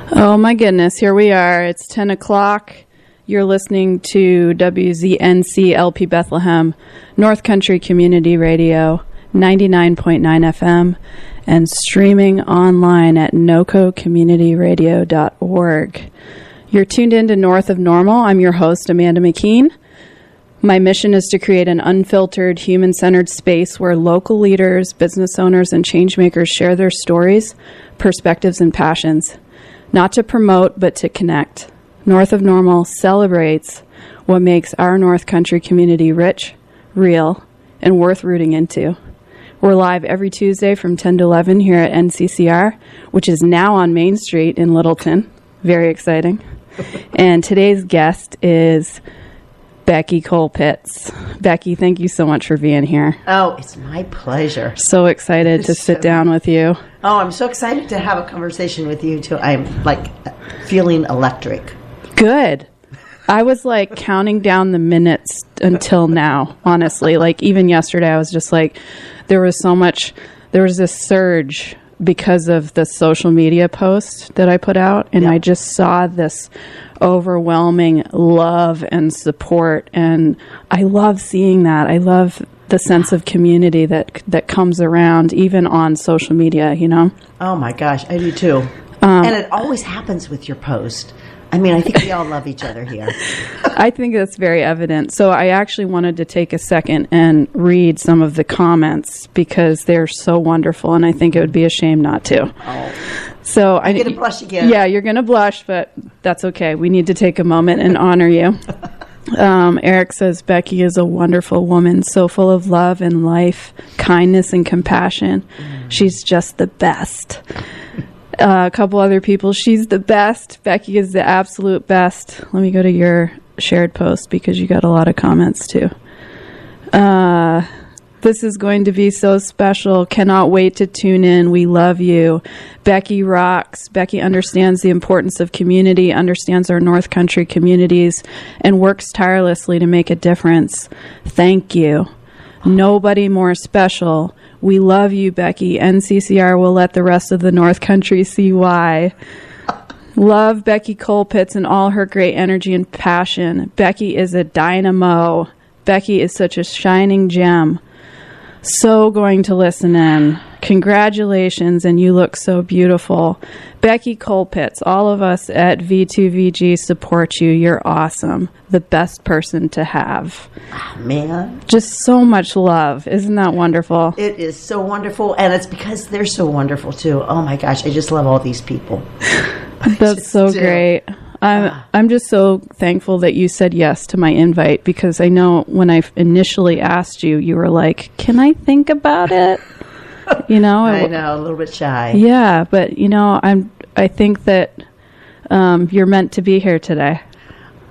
Oh my goodness, here we are. It's 10 o'clock. You're listening to WZNC LP Bethlehem, North Country Community Radio, 99.9 FM, and streaming online at nococommunityradio.org. You're tuned in to North of Normal. I'm your host, Amanda McKeen. My mission is to create an unfiltered, human-centered space where local leaders, business owners, and changemakers share their stories, perspectives, and passions. Not to promote, but to connect. North of Normal celebrates what makes our North Country community rich, real, and worth rooting into. We're live every Tuesday from 10 to 11 here at NCCR, which is now on Main Street in Littleton. Very exciting. And today's guest is Becky Colpitts. Becky, thank you so much for being here. Oh, it's my pleasure. So excited to sit down with you. Oh, I'm so excited to have a conversation with you, too. I'm, feeling electric. Good. I was, counting down the minutes until now, honestly. Even yesterday, I was just there was this surge because of the social media post that I put out, and I just saw this overwhelming love and support, and I love seeing that. I love the sense of community that comes around, even on social media, you know? Oh, my gosh, I do too. And it always happens with your post. I mean, I think we all love each other here. I think that's very evident. So I actually wanted to take a second and read some of the comments because they're so wonderful, and I think it would be a shame not to. Oh. So I'm going to blush again. Yeah, you're going to blush, but that's okay. We need to take a moment and honor you. Eric says, Becky is a wonderful woman, so full of love and life, kindness and compassion. She's just the best. A couple other people, she's the best. Becky is the absolute best. Let me go to your shared post because you got a lot of comments too. This is going to be so special. Cannot wait to tune in. We love you. Becky rocks. Becky understands the importance of community, understands our North Country communities, and works tirelessly to make a difference. Thank you. Nobody more special. We love you, Becky. NCCR will let the rest of the North Country see why. Love Becky Colpitts and all her great energy and passion. Becky is a dynamo. Becky is such a shining gem. So going to listen in. Congratulations, and you look so beautiful. Becky Colpitts, all of us at V2VG support you. You're awesome. The best person to have. Oh, man. Just so much love. Isn't that wonderful? It is so wonderful, and it's because they're so wonderful, too. Oh, my gosh, I just love all these people. That's so great. I'm just so thankful that you said yes to my invite because I know when I initially asked you, you were like, can I think about it? You know? I know, a little bit shy. Yeah, but, I think that you're meant to be here today.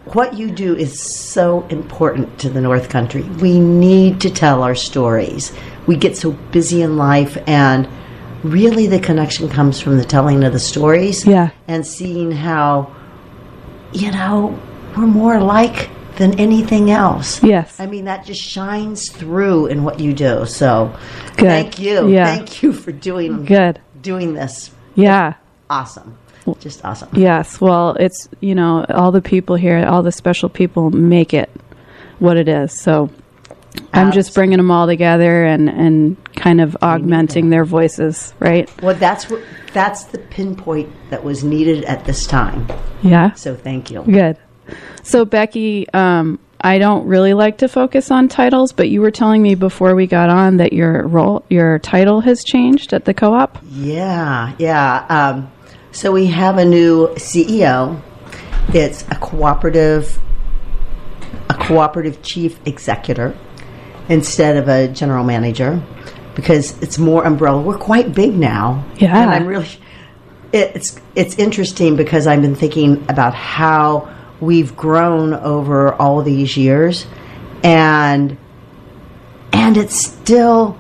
What you do is so important to the North Country. We need to tell our stories. We get so busy in life, and really the connection comes from the telling of the stories. Yeah. And seeing how, we're more alike than anything else. Yes. I mean, that just shines through in what you do. So good. Thank you. Yeah. Thank you for doing this. Yeah. Awesome. Just awesome. Yes. Well, it's, all the people here, all the special people make it what it is. So I'm just bringing them all together and kind of augmenting their voices, right? Well, that's the pinpoint that was needed at this time. Yeah. So thank you. Good. So Becky, I don't really like to focus on titles, but you were telling me before we got on that your title has changed at the co-op. Yeah. So we have a new CEO. It's a cooperative chief executive instead of a general manager, because it's more umbrella. We're quite big now. Yeah. And I'm really, it's interesting because I've been thinking about how we've grown over all these years, and it's still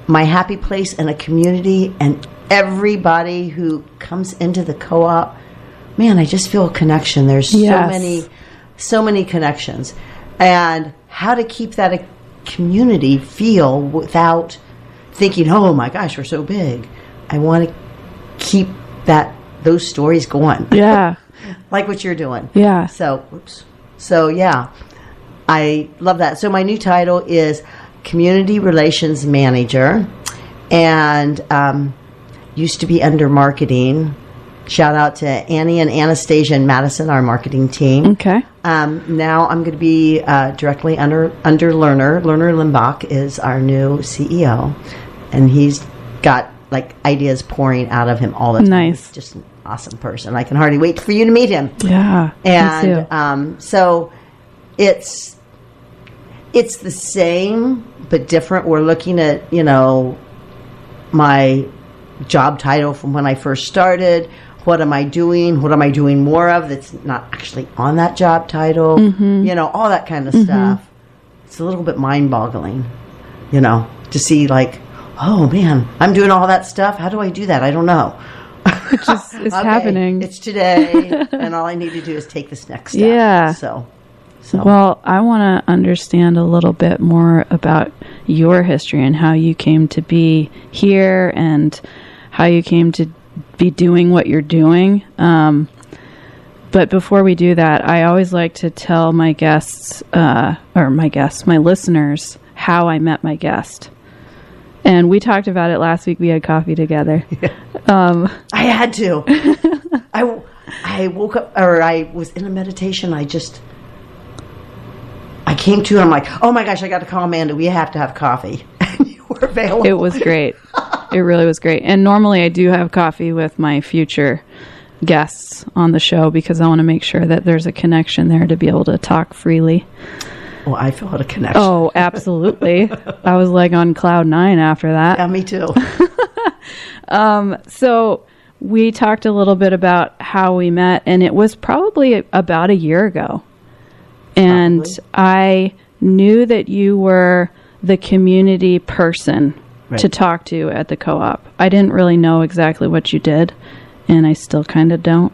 my happy place and a community, and everybody who comes into the co-op, man, I just feel a connection. There's so many connections, and how to keep that a community feel without thinking, oh my gosh, we're so big. I want to keep that those stories going. Yeah. Like what you're doing. Yeah. So yeah, I love that. So my new title is Community Relations Manager, and used to be under marketing. Shout out to Annie and Anastasia and Madison, our marketing team. Okay. Now I'm going to be directly under Lerner. Lerner Limbach is our new CEO, and he's got like ideas pouring out of him all the time. Nice. He's just an awesome person. I can hardly wait for you to meet him. Yeah. And so it's the same but different. We're looking at, my job title from when I first started. What am I doing? What am I doing more of that's not actually on that job title? Mm-hmm. All that kind of stuff. It's a little bit mind-boggling, to see like, oh man, I'm doing all that stuff. How do I do that? I don't know. It just is happening. It's today, and all I need to do is take this next step. Yeah. So. Well, I want to understand a little bit more about your history and how you came to be here and how you came to be doing what you're doing. But before we do that, I always like to tell my guests, my listeners, how I met my guest. And we talked about it last week. We had coffee together. Yeah. I had to. I woke up, or I was in a meditation. I came to, and I'm like, oh my gosh, I got to call Amanda. We have to have coffee. And you were available. It was great. It really was great. And normally I do have coffee with my future guests on the show because I want to make sure that there's a connection there to be able to talk freely. Well, I felt a connection. Oh, absolutely. I was like on cloud 9 after that. Yeah, me too. So we talked a little bit about how we met, and it was probably about a year ago. And probably. I knew that you were the community person to talk to at the co-op. I didn't really know exactly what you did, and I still kind of don't.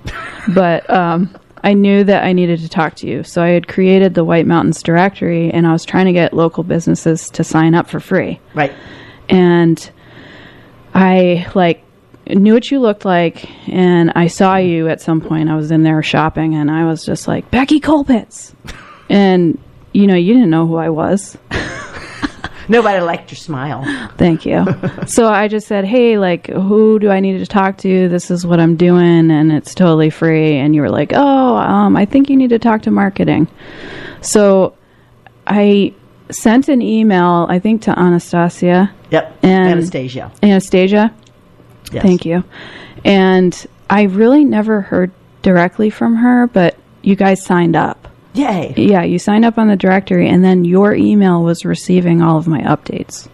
But I knew that I needed to talk to you. So I had created the White Mountains directory, and I was trying to get local businesses to sign up for free. Right. And I knew what you looked like, and I saw you at some point. I was in there shopping, and I was just like, Becky Colpitts. And, you didn't know who I was. Nobody liked your smile. Thank you. So I just said, hey, who do I need to talk to? This is what I'm doing, and it's totally free. And you were like, I think you need to talk to marketing. So I sent an email, I think, to Anastasia. Yep, Anastasia. Anastasia? Yes. Thank you. And I really never heard directly from her, but you guys signed up. Yay. Yeah, you signed up on the directory, and then your email was receiving all of my updates.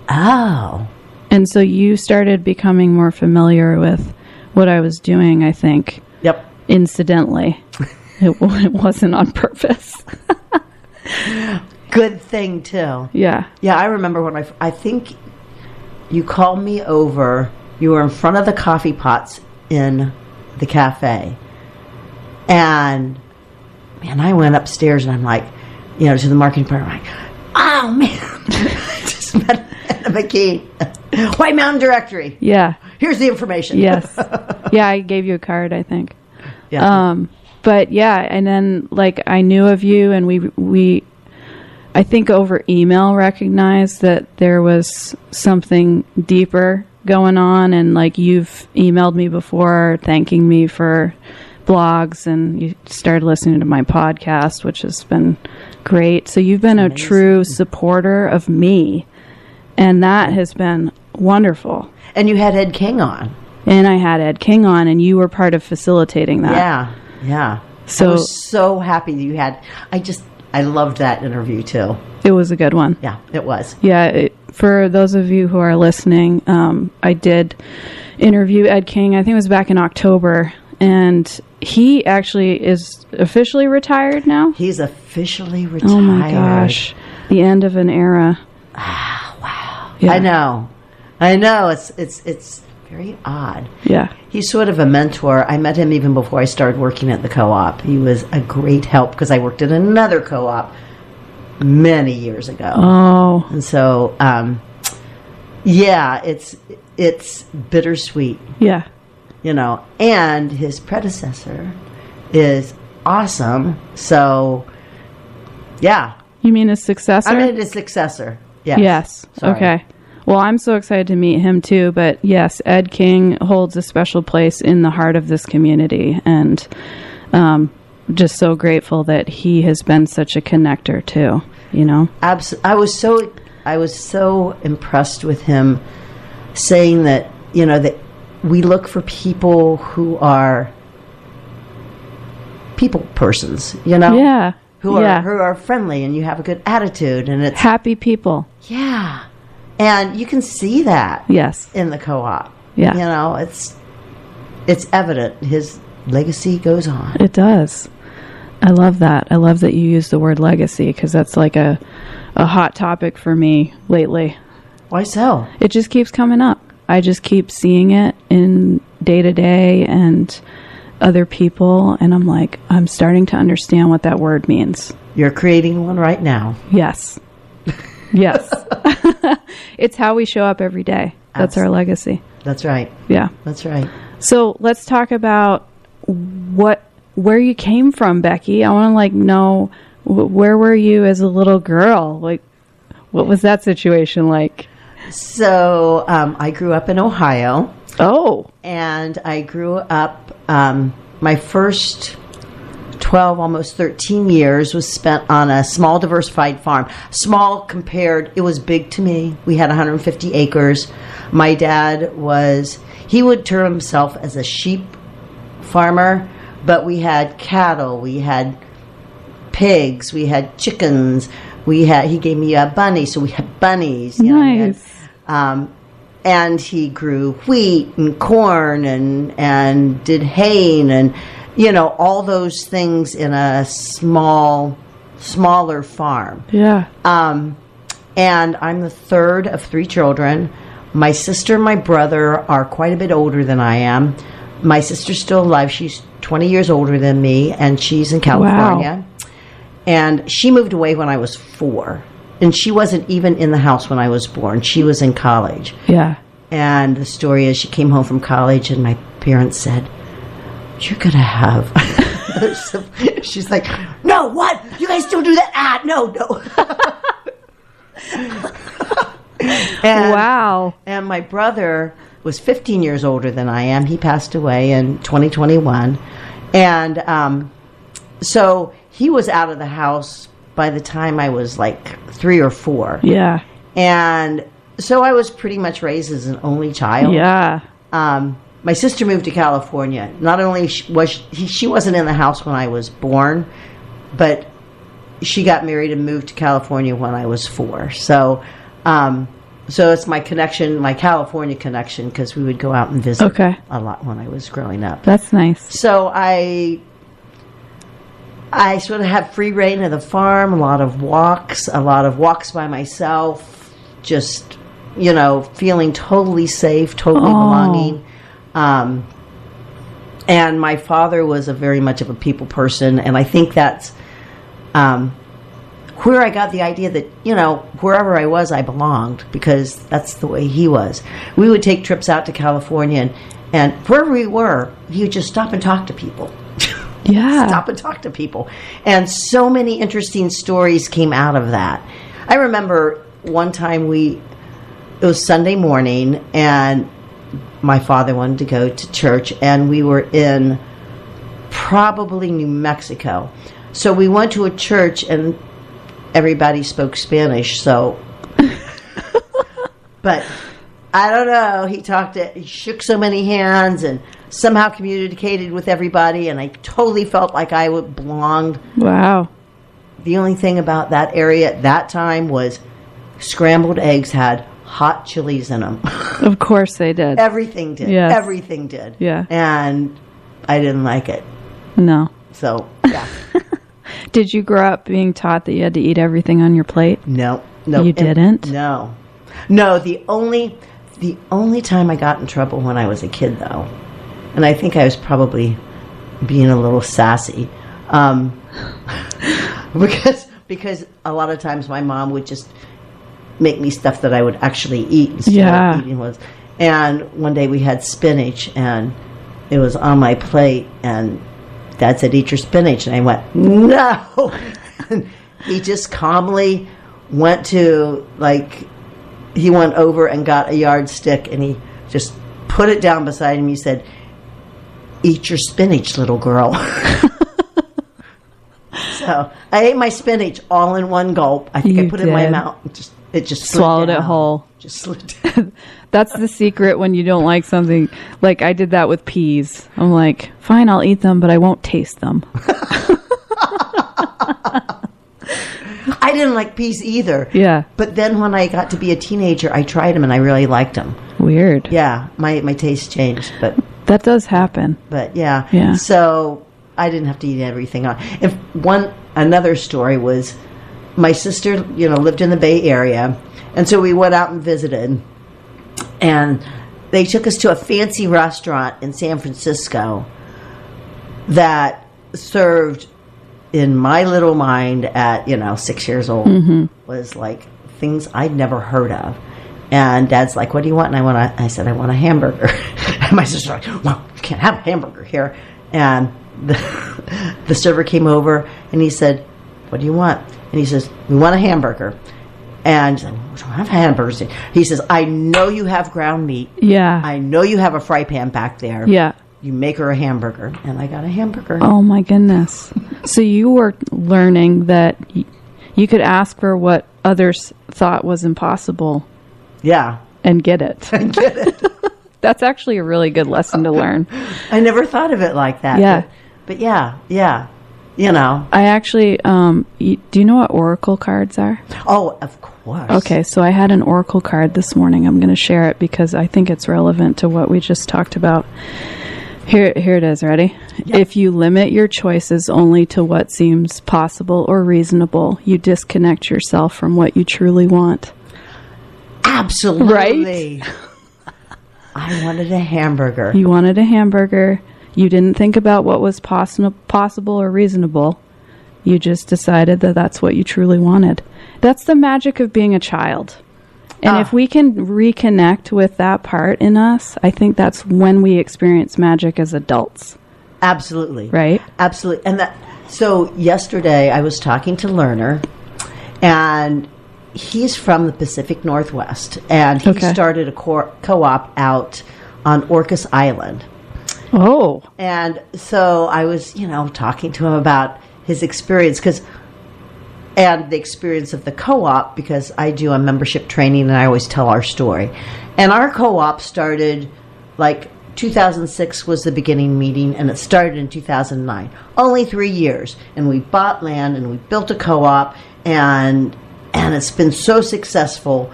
Oh. And so you started becoming more familiar with what I was doing, I think. Yep. Incidentally. It wasn't on purpose. Good thing, too. Yeah. Yeah, I remember when I think you called me over. You were in front of the coffee pots in the cafe. And, man, I went upstairs and I'm like, to the marketing department. I'm like, oh, man. I just met McKeen. White Mountain Directory. Yeah. Here's the information. Yes. Yeah, I gave you a card, I think. Yeah. But, yeah, and then, I knew of you, and we I think over email recognized that there was something deeper going on, and you've emailed me before thanking me for blogs, and you started listening to my podcast, which has been great. So you've been a true supporter of me, and that has been wonderful. And you had Ed King on. And I had Ed King on, and you were part of facilitating that. Yeah. So I was so happy that you had. I loved that interview too. It was a good one. Yeah, it was. Yeah, for those of you who are listening, I did interview Ed King. I think it was back in October, and he actually is officially retired now. He's officially retired. Oh my gosh, the end of an era. Ah, wow. Yeah. I know. It's very odd. Yeah. He's sort of a mentor. I met him even before I started working at the co-op. He was a great help because I worked at another co-op many years ago. Oh. And so, yeah, it's bittersweet. Yeah. and his predecessor is awesome. So, yeah. You mean his successor? I mean his successor. Yes. Yes. Sorry. Okay. Well, I'm so excited to meet him too. But yes, Ed King holds a special place in the heart of this community, and just so grateful that he has been such a connector too. I was so impressed with him saying that that we look for people who are people persons. Yeah. Who are friendly, and you have a good attitude, and it's happy people. Yeah. And you can see that. Yes. In the co-op. Yeah. It's evident. His legacy goes on. It does. I love that. I love that you use the word legacy, because that's like a hot topic for me lately. Why so? It just keeps coming up. I just keep seeing it in day to day and other people, and I'm like, I'm starting to understand what that word means. You're creating one right now. Yes. Yes. It's how we show up every day. That's our legacy. That's right. Yeah. That's right. So let's talk about where you came from, Becky. I want to know, where were you as a little girl? Like, what was that situation like? So I grew up in Ohio. Oh. And I grew up, my first 12, almost 13 years was spent on a small diversified farm. Small compared, it was big to me. We had 150 acres. My dad he would term himself as a sheep farmer, but we had cattle, we had pigs, we had chickens, he gave me a bunny, so we had bunnies. Nice. And he grew wheat and corn and did hay and all those things in a smaller farm. Yeah. And I'm the third of 3 children. My sister and my brother are quite a bit older than I am. My sister's still alive. She's 20 years older than me, and she's in California. Wow. And she moved away when I was 4. And she wasn't even in the house when I was born. She was in college. Yeah. And the story is, she came home from college, and my parents said, "You're going to have..." She's like, "No, what? You guys don't do that. No." Wow. And my brother was 15 years older than I am. He passed away in 2021. And so he was out of the house by the time I was like 3 or 4. Yeah. And so I was pretty much raised as an only child. Yeah. My sister moved to California. Not only was she wasn't in the house when I was born, but she got married and moved to California when I was 4. So it's my connection, my California connection, because we would go out and visit a lot when I was growing up. That's nice. So I sort of had free reign of the farm, a lot of walks by myself, just, feeling totally safe, totally belonging. And my father was very much of a people person, and I think that's where I got the idea that, wherever I was, I belonged, because that's the way he was. We would take trips out to California, and wherever we were, he would just stop and talk to people. Yeah. Stop and talk to people. And so many interesting stories came out of that. I remember one time it was Sunday morning, and my father wanted to go to church, and we were in probably New Mexico. So we went to a church, and everybody spoke Spanish, so... But I don't know. He shook so many hands and somehow communicated with everybody, and I totally felt like I belonged. Wow. The only thing about that area at that time was scrambled eggs had hot chilies in them. Of course they did. Everything did. Yes. Everything did. Yeah. And I didn't like it. No. So, yeah. Did you grow up being taught that you had to eat everything on your plate? No. You didn't? No. The only time I got in trouble when I was a kid, though, and I think I was probably being a little sassy, because a lot of times my mom would just make me stuff that I would actually eat instead of eating was. And one day we had spinach, and it was on my plate, and Dad said, "Eat your spinach," and I went, "No." And he just calmly went to, like, he went over and got a yardstick, and he just put it down beside him. He said, "Eat your spinach, little girl." So I ate my spinach all in one gulp. I think I put it in my mouth. It just swallowed it whole. Just slid down. That's the secret when you don't like something. Like, I did that with peas. I'm like, fine, I'll eat them, but I won't taste them. I didn't like peas either. Yeah. But then when I got to be a teenager, I tried them and I really liked them. Weird. Yeah, my taste changed, but that does happen. But yeah. Yeah. So I didn't have to eat everything on. Another story was my sister, lived in the Bay Area, and so we went out and visited, and they took us to a fancy restaurant in San Francisco that served, in my little mind at 6 years old, was like things I'd never heard of. And Dad's like, "What do you want?" And I said, "I want a hamburger." And my sister's like, "Well, you can't have a hamburger here." And the server came over and he said, "What do you want?" And he says, "We want a hamburger." And I don't have hamburgers. He says, "I know you have ground meat. Yeah. I know you have a fry pan back there. Yeah. You make her a hamburger." And I got a hamburger. Oh my goodness. So you were learning that you could ask for what others thought was impossible. Yeah. And get it. And get it. That's actually a really good lesson to learn. I never thought of it like that. Yeah. But yeah. I actually, do you know what oracle cards are? Oh, of course. Okay, so I had an oracle card this morning. I'm going to share it because I think it's relevant to what we just talked about. Here it is. Ready? Yep. If you limit your choices only to what seems possible or reasonable, you disconnect yourself from what you truly want. Absolutely. Right? I wanted a hamburger. You wanted a hamburger. You didn't think about what was possible or reasonable. You just decided that that's what you truly wanted. That's the magic of being a child. And if we can reconnect with that part in us, I think that's when we experience magic as adults. Absolutely. Right? Absolutely. So yesterday I was talking to Lerner, and he's from the Pacific Northwest, and he started a co-op out on Orcas Island. Oh. And so I was, talking to him about his experience and the experience of the co-op, because I do a membership training and I always tell our story. And our co-op started, 2006 was the beginning meeting, and it started in 2009. Only 3 years. And we bought land and we built a co-op, and it's been so successful.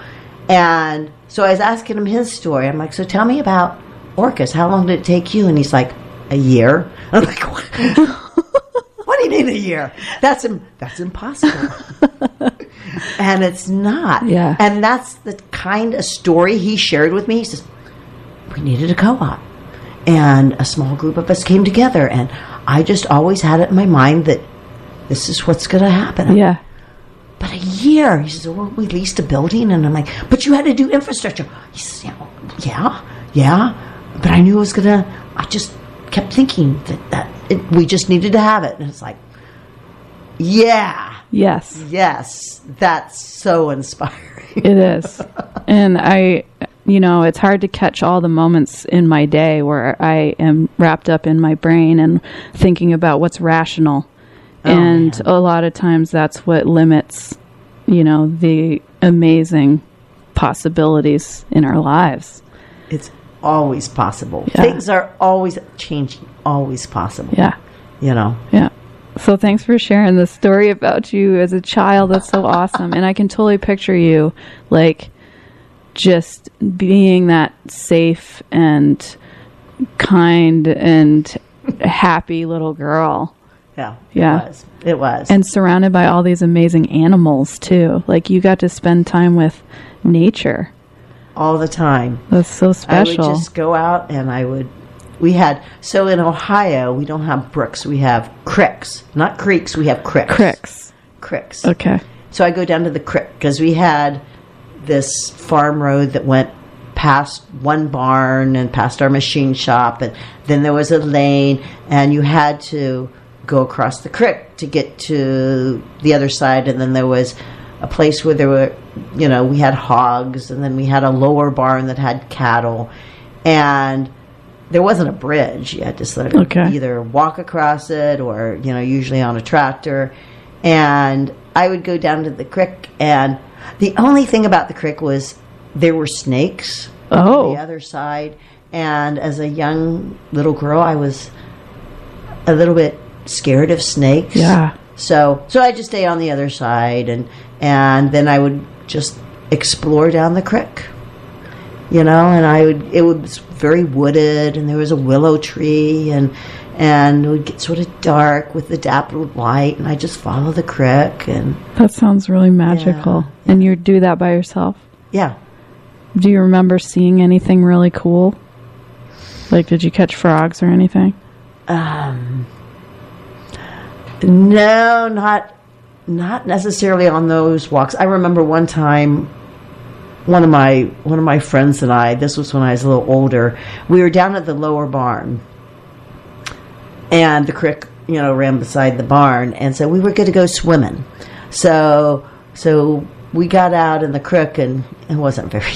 And so I was asking him his story. I'm like, "So tell me about Orcas. How long did it take you?" And he's like, "A year." I'm like, "What? What do you mean a year? That's impossible." And it's not. Yeah. And that's the kind of story he shared with me. He says, "We needed a co-op, and a small group of us came together, and I just always had it in my mind that this is what's going to happen." Yeah. "But a year." He says, "Well, we leased a building." And I'm like, "But you had to do infrastructure." He says, yeah. But I knew it was I just kept thinking that we just needed to have it. And it's like, yeah. Yes. That's so inspiring. It is. And it's hard to catch all the moments in my day where I am wrapped up in my brain and thinking about what's rational. And a lot of times that's what limits, the amazing possibilities in our lives. It's always possible. Yeah. Things are always changing, always possible. Yeah. Yeah. So thanks for sharing the story about you as a child. That's so awesome. And I can totally picture you, just being that safe and kind and happy little girl. Yeah. It was. And surrounded by all these amazing animals, too. You got to spend time with nature. All the time. That's so special. I would just go out and so in Ohio, we don't have brooks, we have cricks. Not creeks, we have cricks. Cricks. Okay. So I go down to the creek because we had this farm road that went past one barn and past our machine shop, and then there was a lane, and you had to go across the creek to get to the other side, and then there was a place where there were, we had hogs, and then we had a lower barn that had cattle, and there wasn't a bridge. You had to sort of either walk across it or, usually on a tractor. And I would go down to the creek, and the only thing about the creek was there were snakes on the other side. And as a young little girl, I was a little bit scared of snakes. Yeah. So I just stay on the other side, and then I would just explore down the creek, and it was very wooded, and there was a willow tree, and it would get sort of dark with the dappled light, and I just follow the creek. And that sounds really magical. Yeah. And you do that by yourself? Yeah. Do you remember seeing anything really cool? Like, did you catch frogs or anything? No, not necessarily on those walks. I remember one time, one of my friends and I, this was when I was a little older, we were down at the lower barn, and the creek, ran beside the barn, and so we were going to go swimming. So we got out in the creek, and it wasn't very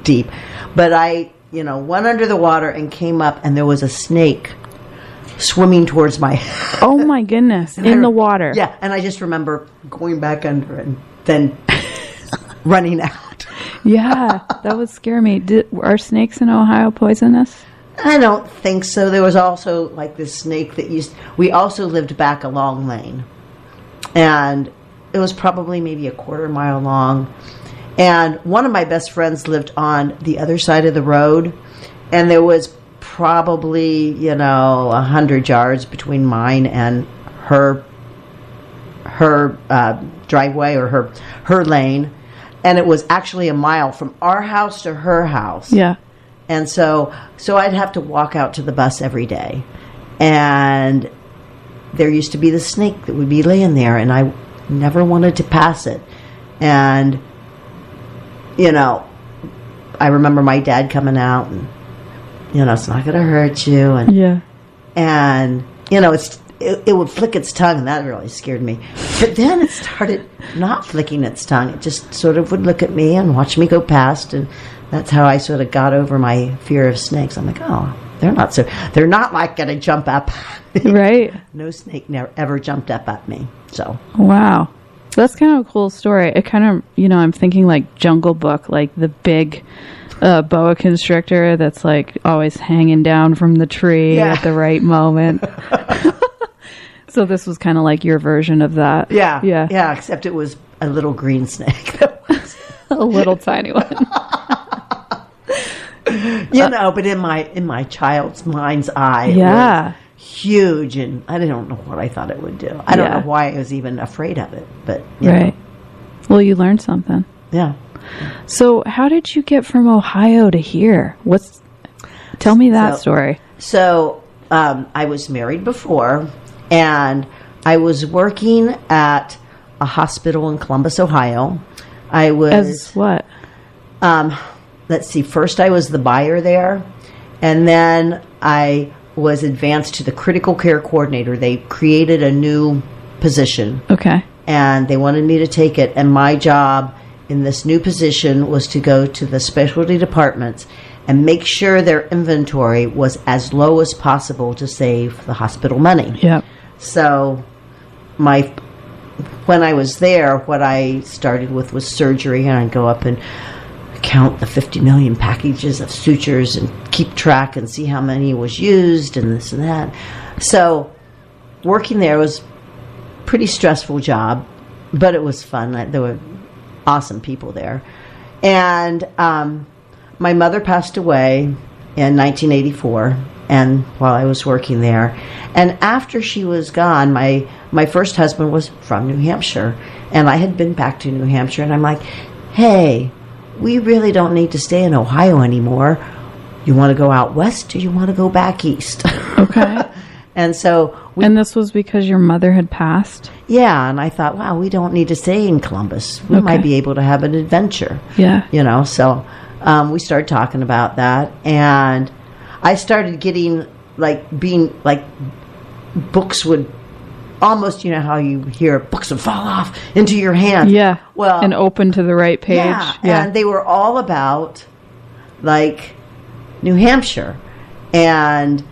deep, but I, went under the water and came up, and there was a snake swimming towards my head. Oh my goodness. In the water. Yeah, and I just remember going back under and then running out. Yeah, that would scare me. Are snakes in Ohio poisonous? I don't think so. There was also like this snake that we also lived back a long lane, and it was probably maybe a quarter mile long, and one of my best friends lived on the other side of the road, and there was probably 100 yards between mine and her driveway or her lane, and it was actually a mile from our house to her house. Yeah. And so I'd have to walk out to the bus every day, and there used to be the snake that would be laying there, and I never wanted to pass it. And I remember my dad coming out and, it's not going to hurt you. And, yeah. And, it would flick its tongue, and that really scared me. But then it started not flicking its tongue. It just sort of would look at me and watch me go past. And that's how I sort of got over my fear of snakes. I'm like, oh, they're not like going to jump up at me. Right. No snake ever jumped up at me. So. Wow. That's kind of a cool story. It kind of, I'm thinking like Jungle Book, like the big boa constrictor that's like always hanging down from the tree at the right moment. So this was kind of like your version of that. Yeah. Yeah. Yeah, except it was a little green snake. A little tiny one. But in my child's mind's eye, it was huge, and I don't know what I thought it would do. I don't know why I was even afraid of it, but right. Well, you learned something. Yeah. So how did you get from Ohio to here? Tell me that story. So I was married before, and I was working at a hospital in Columbus, Ohio. I was... As what? Let's see. First, I was the buyer there, and then I was advanced to the critical care coordinator. They created a new position. Okay. And they wanted me to take it, and my job in this new position was to go to the specialty departments and make sure their inventory was as low as possible to save the hospital money. Yep. So when I was there, what I started with was surgery, and I'd go up and count the 50 million packages of sutures and keep track and see how many was used and this and that. So working there was a pretty stressful job, but it was fun. There were awesome people there. And my mother passed away in 1984, and while I was working there. And after she was gone, my first husband was from New Hampshire, and I had been back to New Hampshire, and I'm like, hey, we really don't need to stay in Ohio anymore. You want to go out west, or you want to go back east? Okay. And so... And this was because your mother had passed? Yeah, and I thought, wow, we don't need to stay in Columbus. We might be able to have an adventure. Yeah. So we started talking about that, and I started getting books would almost, how you hear books would fall off into your hand. Yeah. Well, and open to the right page. Yeah. And they were all about New Hampshire and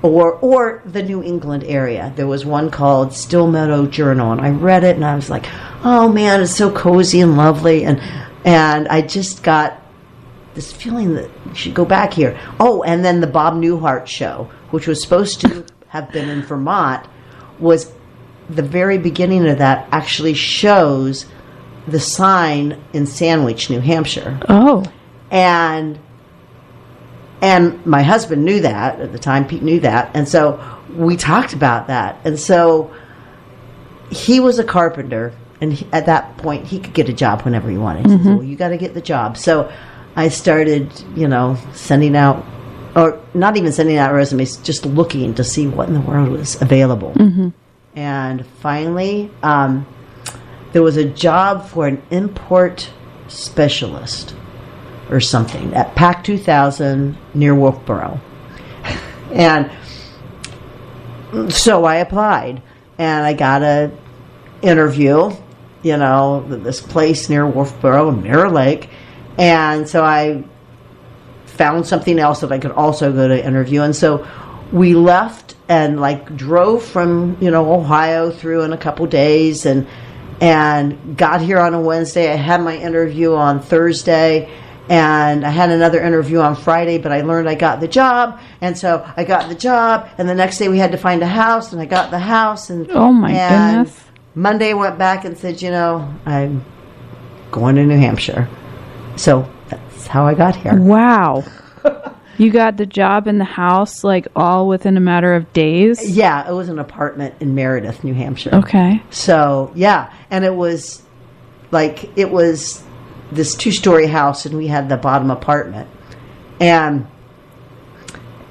or the New England area. There was one called Still Meadow Journal, and I read it and I was like, oh man, it's so cozy and lovely, and I just got this feeling that you should go back here. Oh, and then the Bob Newhart show, which was supposed to have been in Vermont, was the very beginning of that actually shows the sign in Sandwich, New Hampshire. Oh. And my husband knew that at the time. Pete knew that. And so we talked about that. And so he was a carpenter. And at that point, he could get a job whenever he wanted. He said, well, you got to get the job. So I started, sending out, or not even sending out resumes, just looking to see what in the world was available. Mm-hmm. And finally, there was a job for an import specialist or something at PAC 2000 near Wolfboro. And so I applied, and I got an interview, this place near Wolfboro in Mirror Lake. And so I found something else that I could also go to interview. And so we left and drove from, Ohio through in a couple days and got here on a Wednesday. I had my interview on Thursday, and I had another interview on Friday, but I learned I got the job. And so I got the job, and the next day we had to find a house, and I got the house. And oh my goodness. Monday I went back and said, I'm going to New Hampshire. So that's how I got here. Wow. You got the job in the house, all within a matter of days? Yeah, it was an apartment in Meredith, New Hampshire. Okay. So, yeah. And it was this 2-story house, and we had the bottom apartment. And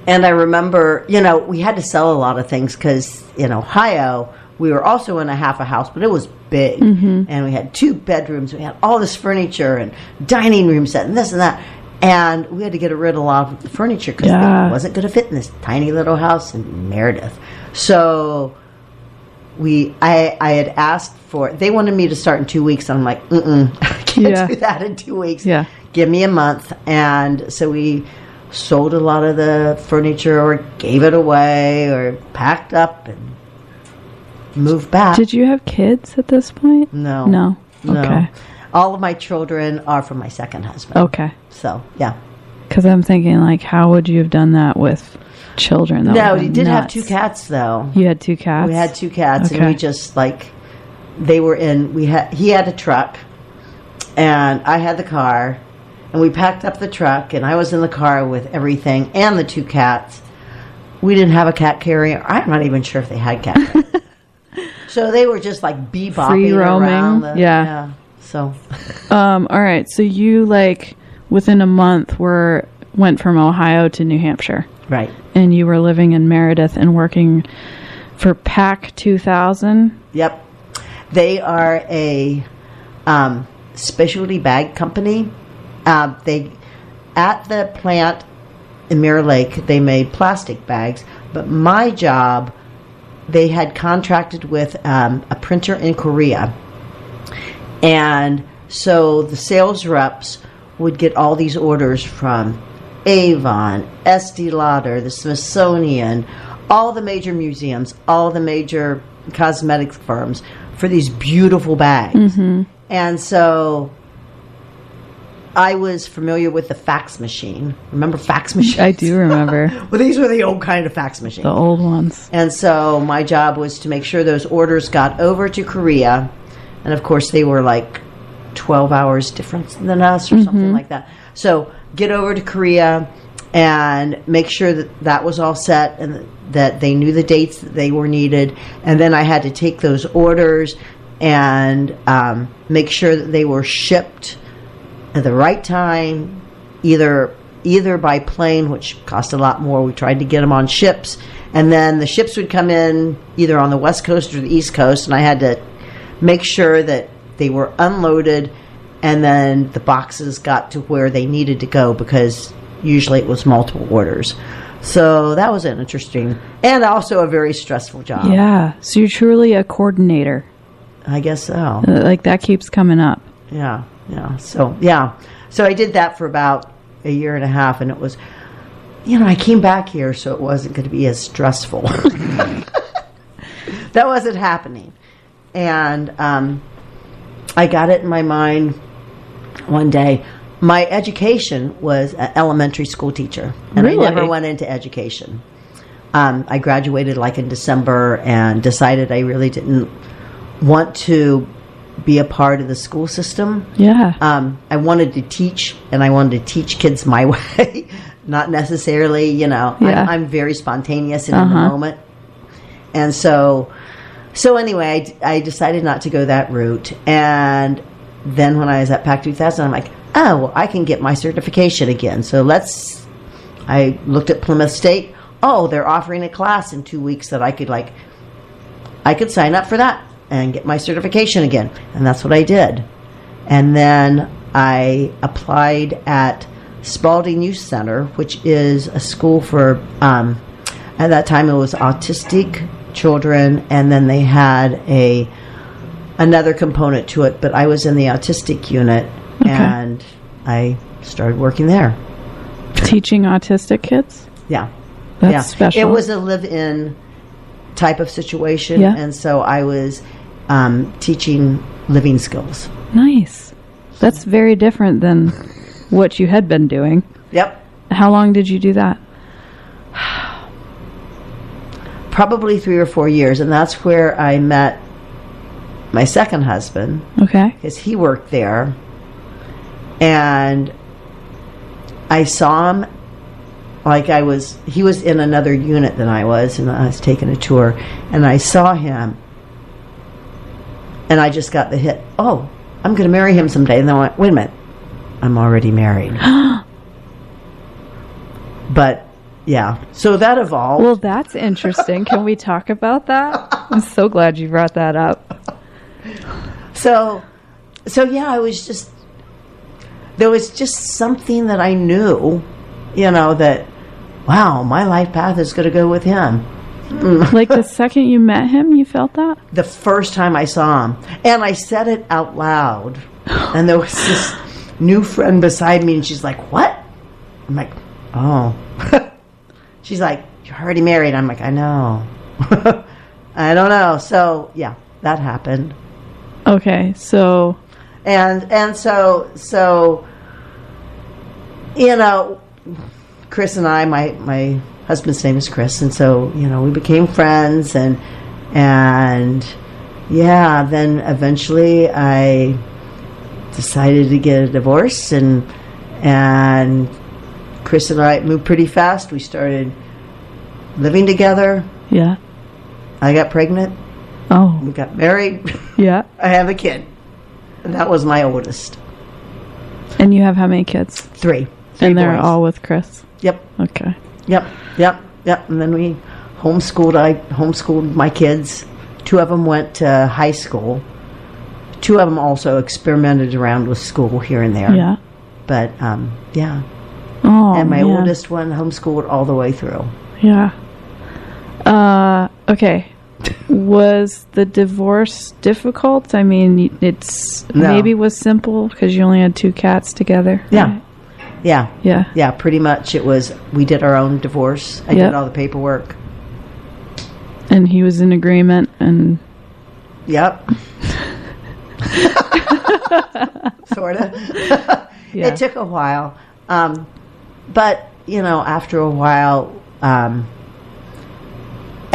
I remember, we had to sell a lot of things because in Ohio, we were also in a half a house, but it was big. Mm-hmm. And we had 2 bedrooms. We had all this furniture and dining room set and this and that. And we had to get rid of a lot of the furniture because it wasn't going to fit in this tiny little house in Meredith. So I had asked they wanted me to start in 2 weeks. And I'm like, I can't do that in 2 weeks. Yeah. Give me a month. And so we sold a lot of the furniture or gave it away or packed up and moved back. Did you have kids at this point? No. Okay. All of my children are from my second husband. Okay. So, yeah. Because I'm thinking, how would you have done that with children? No, he did have 2 cats, though. You had 2 cats? We had 2 cats, and we just, they were in, he had a truck, and I had the car, and we packed up the truck, and I was in the car with everything, and the 2 cats. We didn't have a cat carrier. I'm not even sure if they had cat carriers. So they were just, bebopping free roaming around. Yeah. So, all right. So you within a month went from Ohio to New Hampshire, right? And you were living in Meredith and working for PAC 2000. Yep, they are a specialty bag company. They at the plant in Mirror Lake they made plastic bags, but my job they had contracted with a printer in Korea. And so the sales reps would get all these orders from Avon, Estee Lauder, the Smithsonian, all the major museums, all the major cosmetics firms for these beautiful bags. Mm-hmm. And so I was familiar with the fax machine. Remember fax machines? I do remember. Well, these were the old kind of fax machines. The old ones. And so my job was to make sure those orders got over to Korea. And, of course, they were 12 hours difference than us or something like that. So get over to Korea and make sure that was all set and that they knew the dates that they were needed. And then I had to take those orders and make sure that they were shipped at the right time, either by plane, which cost a lot more. We tried to get them on ships. And then the ships would come in either on the West Coast or the East Coast, and I had to make sure that they were unloaded and then the boxes got to where they needed to go because usually it was multiple orders. So that was an interesting and also a very stressful job. Yeah. So you're truly a coordinator. I guess so. Like that keeps coming up. Yeah. So I did that for about a year and a half, and it was, I came back here, so it wasn't going to be as stressful. That wasn't happening. And I got it in my mind one day. My education was an elementary school teacher, and Really? I never went into education. I graduated like in December and decided I really didn't want to be a part of the school system. Yeah. I wanted to teach, and I wanted to teach kids my way, not necessarily, Yeah. I'm very spontaneous and in the moment. And so anyway, I decided not to go that route. And then when I was at PAC 2000, I'm like, oh, well, I can get my certification again. So I looked at Plymouth State. Oh, they're offering a class in 2 weeks that I could sign up for that and get my certification again. And that's what I did. And then I applied at Spalding Youth Center, which is a school for, at that time it was autistic children, and then they had another component to it, but I was in the autistic unit, and I started working there. Teaching autistic kids? Yeah. That's special. It was a live-in type of situation, Yeah. and so I was teaching living skills. Nice. That's very different than what you had been doing. Yep. How long did you do that? Probably 3 or 4 years, and that's where I met my second husband. Okay. Because he worked there, and I saw him like he was in another unit than I was, and I was taking a tour, and I saw him, and I just got the hit, oh, I'm going to marry him someday. And then I went, wait a minute, I'm already married. But yeah, so that evolved. Well, that's interesting. Can we talk about that? I'm so glad you brought that up. So yeah, there was just something that I knew, that, wow, my life path is going to go with him. Like the second you met him, you felt that? The first time I saw him. And I said it out loud. And there was this new friend beside me, and she's like, what? I'm like, oh. She's like, you're already married. I'm like, I know. I don't know. So, yeah, that happened. Okay, so... And so, Chris and I, my husband's name is Chris, and so, we became friends, and yeah, then eventually I decided to get a divorce, and Chris and I moved pretty fast. We started living together. Yeah. I got pregnant. Oh. We got married. Yeah. I have a kid. And that was my oldest. And you have how many kids? Three And they're boys. all with Chris? Yep. Okay. Yep. And then we homeschooled. I homeschooled my kids. 2 of them went to high school. 2 of them also experimented around with school here and there. Yeah. But, yeah. Oh, And my man. oldest one homeschooled all the way through. Yeah. Okay. Was the divorce difficult? I mean, it's No. maybe was simple because you only had 2 cats together. Yeah. Right? Yeah. Yeah. Yeah, pretty much it was, we did our own divorce. I Yep. did all the paperwork. And he was in agreement and... Yep. Sort of. Yeah. It took a while. But, after a while, I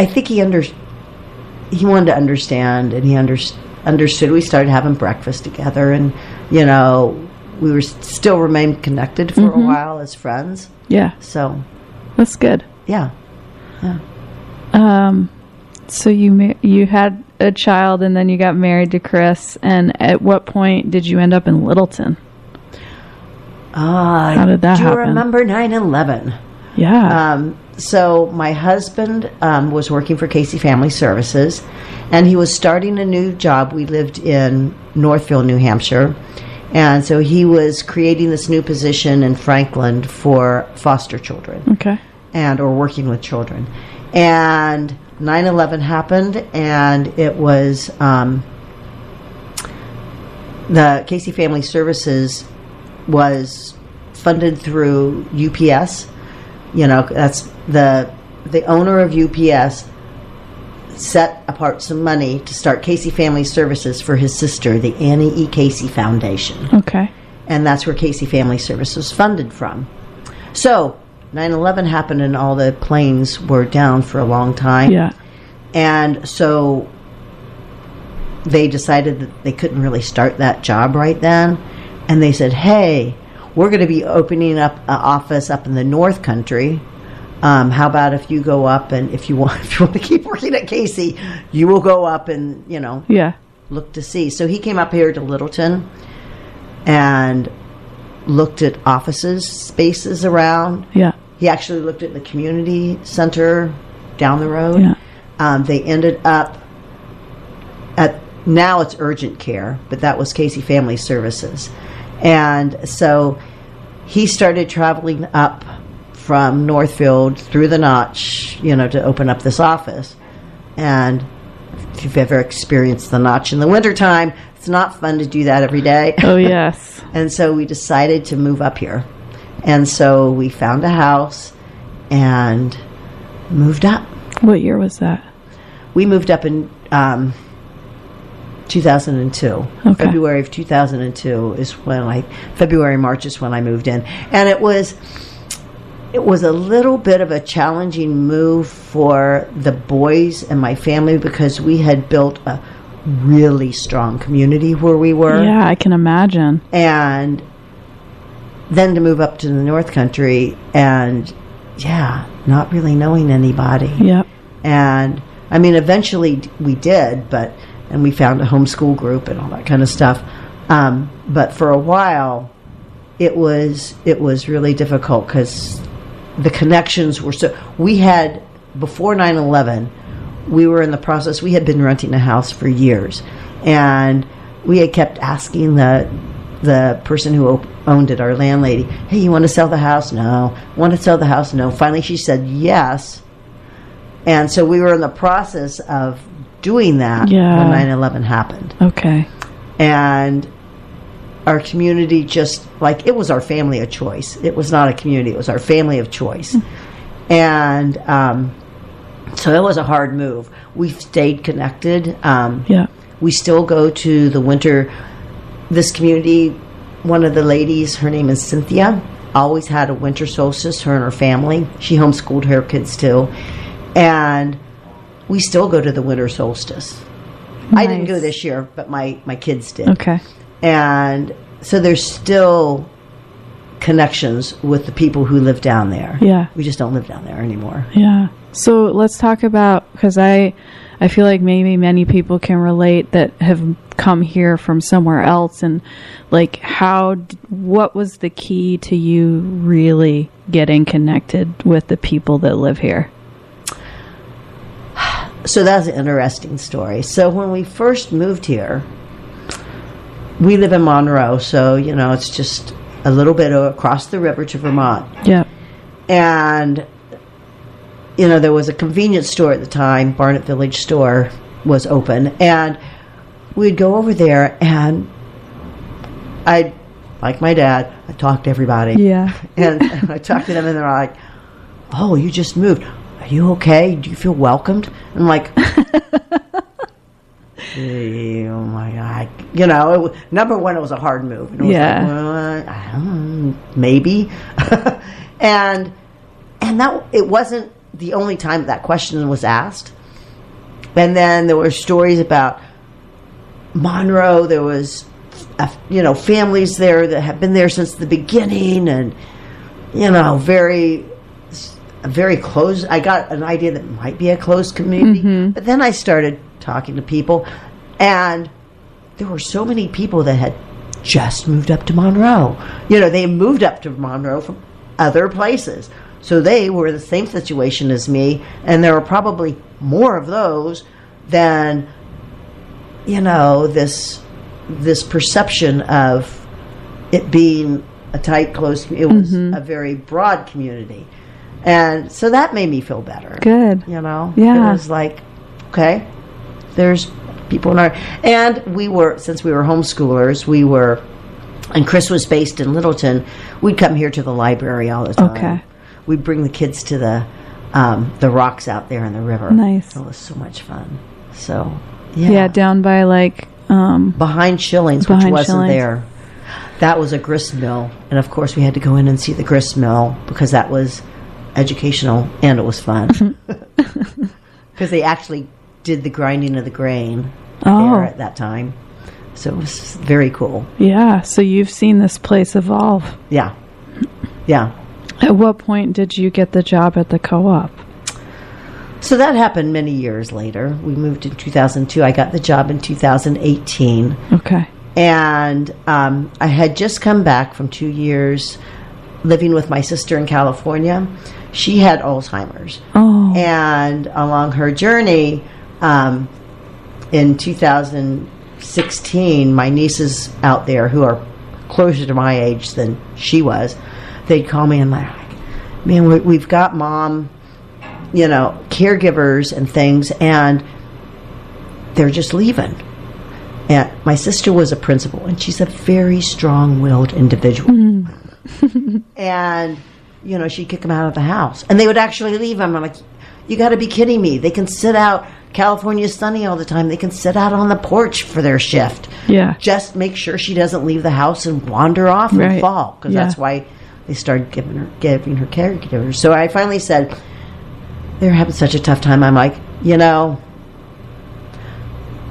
think he wanted to understand, and he understood. We started having breakfast together, and, we were still remained connected for a while as friends. Yeah. So, That's good. yeah. So you had a child and then you got married to Chris, and at what point did you end up in Littleton? How did that do you happen? remember 9/11? Yeah. So my husband was working for Casey Family Services, and he was starting a new job. We lived in Northville, New Hampshire, And so he was creating this new position in Franklin for foster children. Okay. Or working with children. And 9/11 happened, and it was the Casey Family Services was funded through UPS. That's the owner of UPS set apart some money to start Casey Family Services for his sister, the Annie E. Casey Foundation. Okay. And that's where Casey Family Services was funded from. So 9/11 happened, and all the planes were down for a long time. Yeah. And so they decided that they couldn't really start that job right then. And they said, hey, we're going to be opening up an office up in the North Country. How about if you go up, and if you want to keep working at Casey, you will go up and, look to see. So he came up here to Littleton and looked at offices, spaces around. Yeah. He actually looked at the community center down the road. Yeah. They ended up now it's urgent care, but that was Casey Family Services. And so he started traveling up from Northfield through the Notch, to open up this office. And if you've ever experienced the Notch in the wintertime, it's not fun to do that every day. Oh, yes. And so we decided to move up here. And so we found a house and moved up. What year was that? We moved up in 2002. Okay. February of 2002 is when March is when I moved in. And it was a little bit of a challenging move for the boys and my family because we had built a really strong community where we were. Yeah, I can imagine. And then to move up to the North Country and, not really knowing anybody. Yep. And, eventually we did, and we found a homeschool group and all that kind of stuff. But for a while, it was really difficult because the connections were so... We had, before 9/11, we were in the process... We had been renting a house for years. And we had kept asking the person who owned it, our landlady, hey, you want to sell the house? No. Want to sell the house? No. Finally, she said yes. And so we were in the process of doing that when 9/11 happened. Okay. And our community just, it was our family of choice. It was not a community. It was our family of choice. And so it was a hard move. We've stayed connected. We still go to the winter. This community, one of the ladies, her name is Cynthia, always had a winter solstice, her and her family. She homeschooled her kids too. And we still go to the winter solstice. Nice. I didn't go this year, but my kids did. Okay. And so there's still connections with the people who live down there. Yeah. We just don't live down there anymore. Yeah. So let's talk about, because I feel like maybe many people can relate that have come here from somewhere else, and what was the key to you really getting connected with the people that live here? So that's an interesting story. So when we first moved here, we live in Monroe, so, it's just a little bit across the river to Vermont. Yeah. And, there was a convenience store at the time, Barnett Village store was open, and we'd go over there, and I'd, like my dad, I talked to everybody. Yeah. And I talked to them, and they're like, oh, you just moved. Are you okay? Do you feel welcomed? I'm like, hey, oh my God. Number one, it was a hard move. And it was like, well, I don't know, maybe. and that it wasn't the only time that question was asked. And then there were stories about Monroe. There was, families there that have been there since the beginning, and, very close. I got an idea that it might be a close community. Mm-hmm. But then I started talking to people, and there were so many people that had just moved up to Monroe. They moved up to Monroe from other places. So they were in the same situation as me, and there were probably more of those than, this perception of it being a tight, close, it was a very broad community. And so that made me feel better. Good. You know? Yeah. It was like, okay, there's people in our... And since we were homeschoolers, and Chris was based in Littleton, we'd come here to the library all the time. Okay. We'd bring the kids to the rocks out there in the river. Nice. It was so much fun. So, yeah, down by behind Schilling's, which wasn't there. That was a grist mill. And of course we had to go in and see the grist mill because that was educational and it was fun. Because they actually did the grinding of the grain there at that time. So it was very cool. Yeah, so you've seen this place evolve. Yeah. Yeah. At what point did you get the job at the co-op? So that happened many years later. We moved in 2002. I got the job in 2018. Okay. And I had just come back from 2 years living with my sister in California. She had Alzheimer's. Oh. And along her journey, in 2016, my nieces out there who are closer to my age than she was, they'd call me and like, man, we've got mom, caregivers and things, and they're just leaving. And my sister was a principal, and she's a very strong-willed individual. And, she'd kick them out of the house. And they would actually leave them. I'm like, you got to be kidding me. They can sit out. California's sunny all the time. They can sit out on the porch for their shift. Yeah. Just make sure she doesn't leave the house and wander off and fall. Because that's why they started giving her caregivers. So I finally said, they're having such a tough time. I'm like,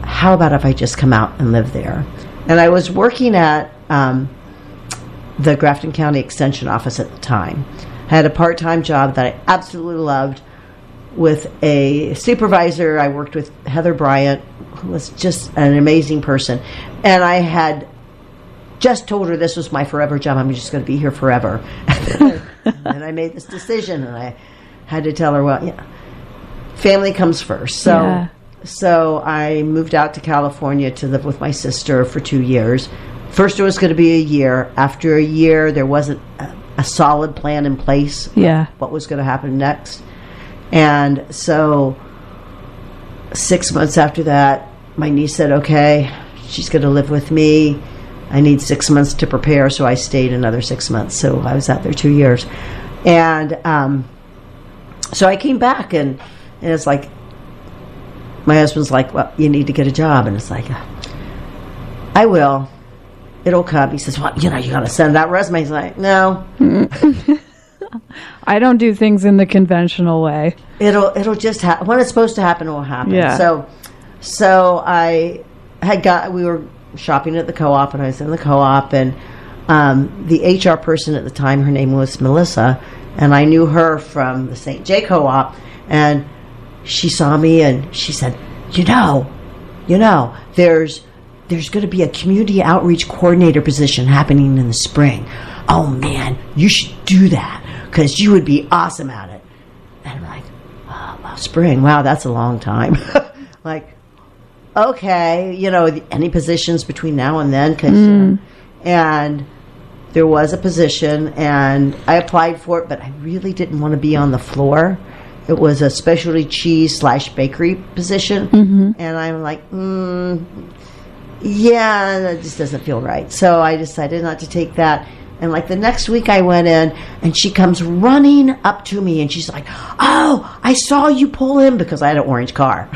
how about if I just come out and live there? And I was working at the Grafton County Extension Office at the time. I had a part-time job that I absolutely loved with a supervisor. I worked with Heather Bryant, who was just an amazing person. And I had just told her this was my forever job. I'm just going to be here forever. And then I made this decision, and I had to tell her, well, family comes first. So I moved out to California to live with my sister for 2 years. First, it was going to be a year. After a year, there wasn't a solid plan in place. What was going to happen next. And so 6 months after that, my niece said, okay, she's going to live with me. I need 6 months to prepare. So I stayed another 6 months. So I was out there 2 years. And so I came back, and it's like, my husband's like, well, you need to get a job. And it's like, I will. It'll come. He says, well, you got to send that resume. He's like, no. I don't do things in the conventional way. It'll just happen. When it's supposed to happen, it will happen. Yeah. So we were shopping at the co-op, and I was in the co-op, and the HR person at the time, her name was Melissa, and I knew her from the St. J co-op, and she saw me and she said, there's going to be a community outreach coordinator position happening in the spring. Oh man, you should do that because you would be awesome at it. And I'm like, oh, spring, wow, that's a long time. Like, okay, any positions between now and then? And there was a position, and I applied for it, but I really didn't want to be on the floor. It was a specialty cheese / bakery position. And I'm like, yeah, that just doesn't feel right. So I decided not to take that. And like the next week I went in, and she comes running up to me, and she's like, oh, I saw you pull in, because I had an orange car.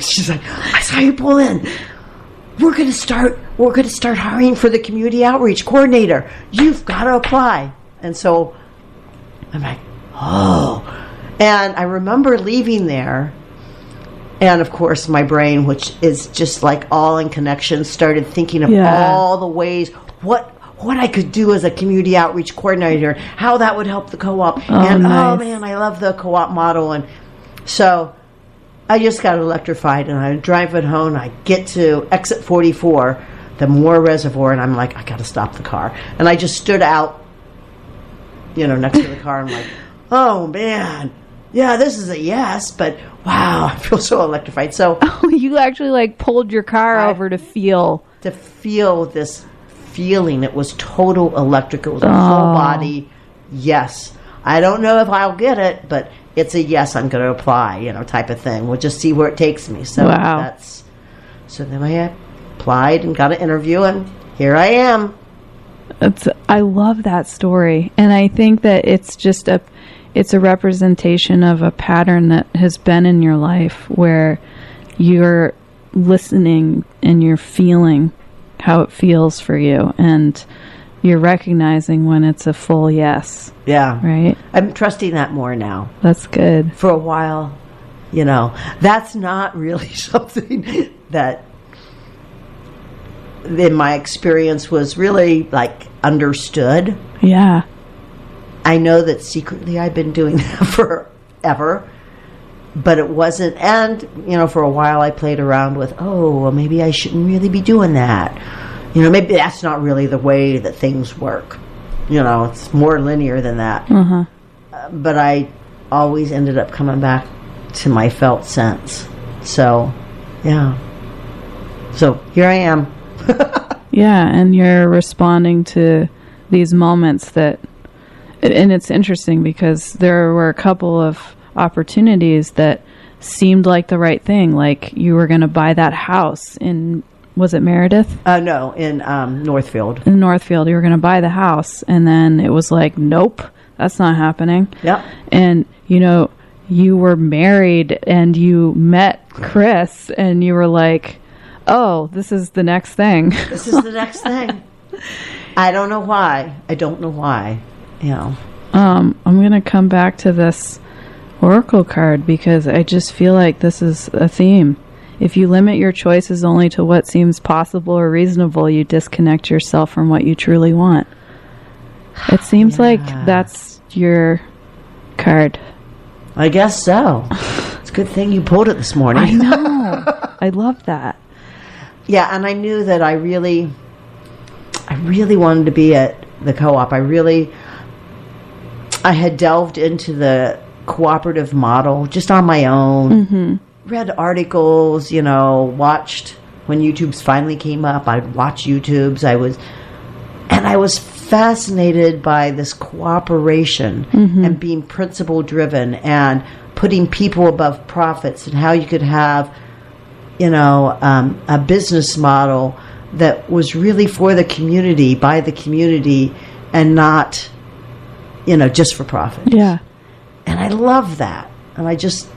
She's like, I saw you pull in. We're going to start hiring for the community outreach coordinator. You've got to apply. And so I'm like, oh. And I remember leaving there, and of course my brain, which is just like all in connection, started thinking of all the ways what I could do as a community outreach coordinator, how that would help the co-op. Oh man, I love the co-op model. And so I just got electrified, and I drive it home. I get to exit 44, the Moore Reservoir, and I'm like, I got to stop the car. And I just stood out, next to the car. I'm like, oh man, yeah, this is a yes, but wow, I feel so electrified. So you actually pulled your car over to feel to feel this feeling. It was total electric. It was a full body yes. I don't know if I'll get it, but it's a yes, I'm going to apply, type of thing. We'll just see where it takes me. So so then I applied and got an interview, and here I am. I love that story, and I think that it's a representation of a pattern that has been in your life where you're listening and you're feeling how it feels for you, and you're recognizing when it's a full yes. Yeah. Right? I'm trusting that more now. That's good. For a while, that's not really something that in my experience was really like understood. Yeah. I know that secretly I've been doing that forever, but it wasn't. And, for a while I played around with, well, maybe I shouldn't really be doing that. Maybe that's not really the way that things work. It's more linear than that. But I always ended up coming back to my felt sense. So, yeah. So here I am. Yeah, and you're responding to these moments and it's interesting because there were a couple of opportunities that seemed like the right thing. Like you were going to buy that house in, was it Meredith? No, in Northfield. In Northfield, you were going to buy the house, and then it was like, nope, that's not happening. Yep. And, you were married and you met Chris, and you were like, oh, this is the next thing. This is the next thing. I don't know why. I'm going to come back to this Oracle card because I just feel like this is a theme. If you limit your choices only to what seems possible or reasonable, you disconnect yourself from what you truly want. It seems like that's your card. I guess so. It's a good thing you pulled it this morning. I know. I love that. Yeah, and I knew that I really wanted to be at the co-op. I had delved into the cooperative model just on my own. Read articles, watched when YouTube's finally came up. I'd watch YouTubes. I was fascinated by this cooperation and being principle driven and putting people above profits, and how you could have, a business model that was really for the community, by the community, and not, just for profit. Yeah. And I love that. And it just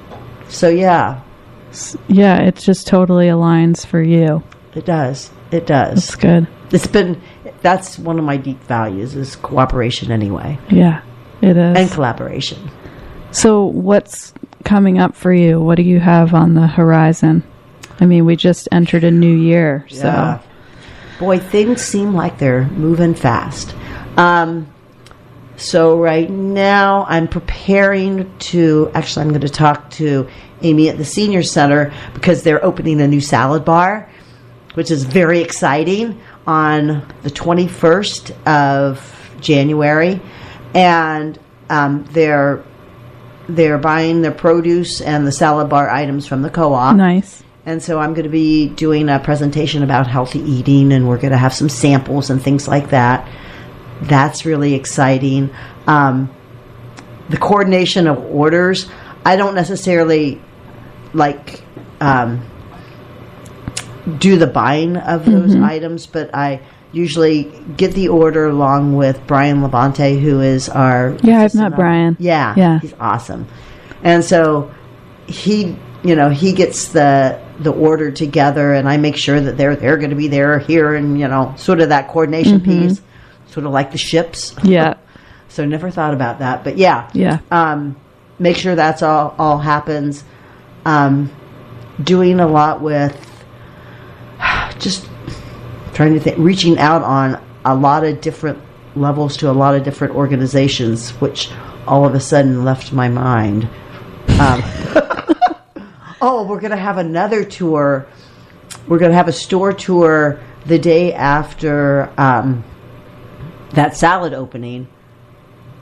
totally aligns for you. It does. That's good. That's one of my deep values, is cooperation anyway. Yeah, it is. And collaboration. So what's coming up for you? What do you have on the horizon? I mean, we just entered a new year, so. Yeah. Boy, things seem like they're moving fast. So right now I'm preparing to, actually I'm going to talk to Amy at the Senior Center because they're opening a new salad bar, which is very exciting, on the 21st of January. And they're buying their produce and the salad bar items from the co-op. Nice. And so I'm going to be doing a presentation about healthy eating, and we're going to have some samples and things like that. That's really exciting. The coordination of orders, I don't necessarily do the buying of those items, but I usually get the order along with Brian Labonte, who is our... Yeah, I've met Brian. Yeah, he's awesome. And so he gets the order together, and I make sure that they're going to be here, and, sort of that coordination piece, sort of like the ships. Yeah. So never thought about that, but yeah. Make sure that's all happens. Doing a lot with just trying to think, reaching out on a lot of different levels to a lot of different organizations, which all of a sudden left my mind. We're going to have another tour. We're going to have a store tour the day after that salad opening.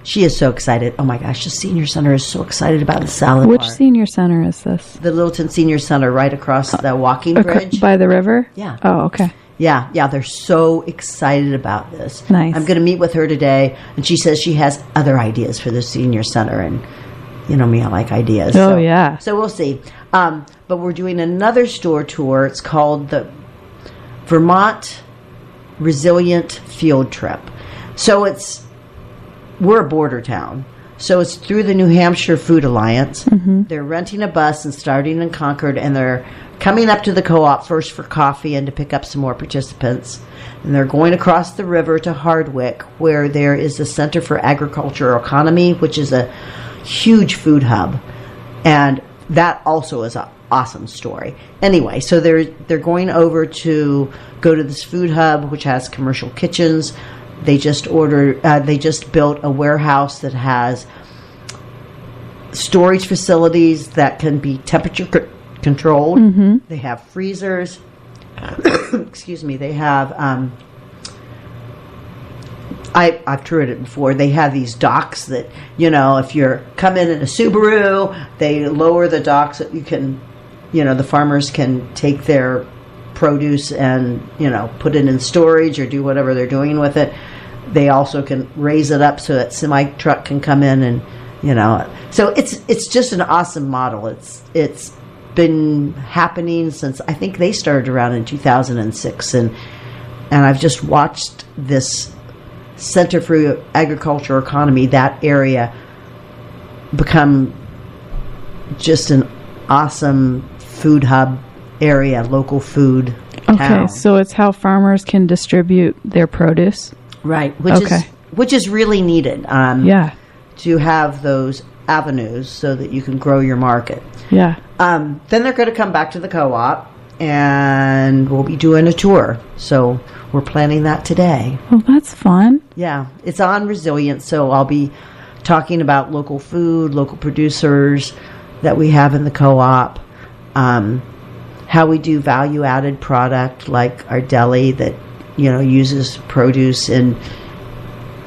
She is so excited. Oh my gosh, the Senior Center is so excited about the salad bar. Which Senior Center is this? The Littleton Senior Center, right across the walking bridge. By the river? Yeah. Oh, okay. Yeah, they're so excited about this. Nice. I'm going to meet with her today, and she says she has other ideas for the senior center, and you know me, I like ideas. Yeah. So we'll see. But we're doing another store tour. It's called the Vermont Resilient Field Trip. So we're a border town. So it's through the New Hampshire Food Alliance. Mm-hmm. They're renting a bus and starting in Concord, and they're coming up to the co-op first for coffee and to pick up some more participants. And they're going across the river to Hardwick, where there is the Center for Agricultural Economy, which is a huge food hub. And that also is an awesome story. Anyway, so they're going over to go to this food hub, which has commercial kitchens. They just built a warehouse that has storage facilities that can be temperature controlled. Mm-hmm. They have freezers. Excuse me. They have. I've toured it before. They have these docks that, if you're coming in a Subaru, they lower the docks that you can, the farmers can take their produce and, put it in storage or do whatever they're doing with it. They also can raise it up so that semi-truck can come in and, So it's just an awesome model. It's been happening since, I think they started around in 2006. And I've just watched this Center for Agricultural Economy, that area, become just an awesome food hub area, local food town. Okay, so it's how farmers can distribute their produce. Right, which is really needed. To have those avenues so that you can grow your market. Yeah. Then they're going to come back to the co-op, and we'll be doing a tour. So we're planning that today. Well, that's fun. Yeah, it's on resilience, so I'll be talking about local food, local producers that we have in the co-op, how we do value-added product like our deli that, uses produce in,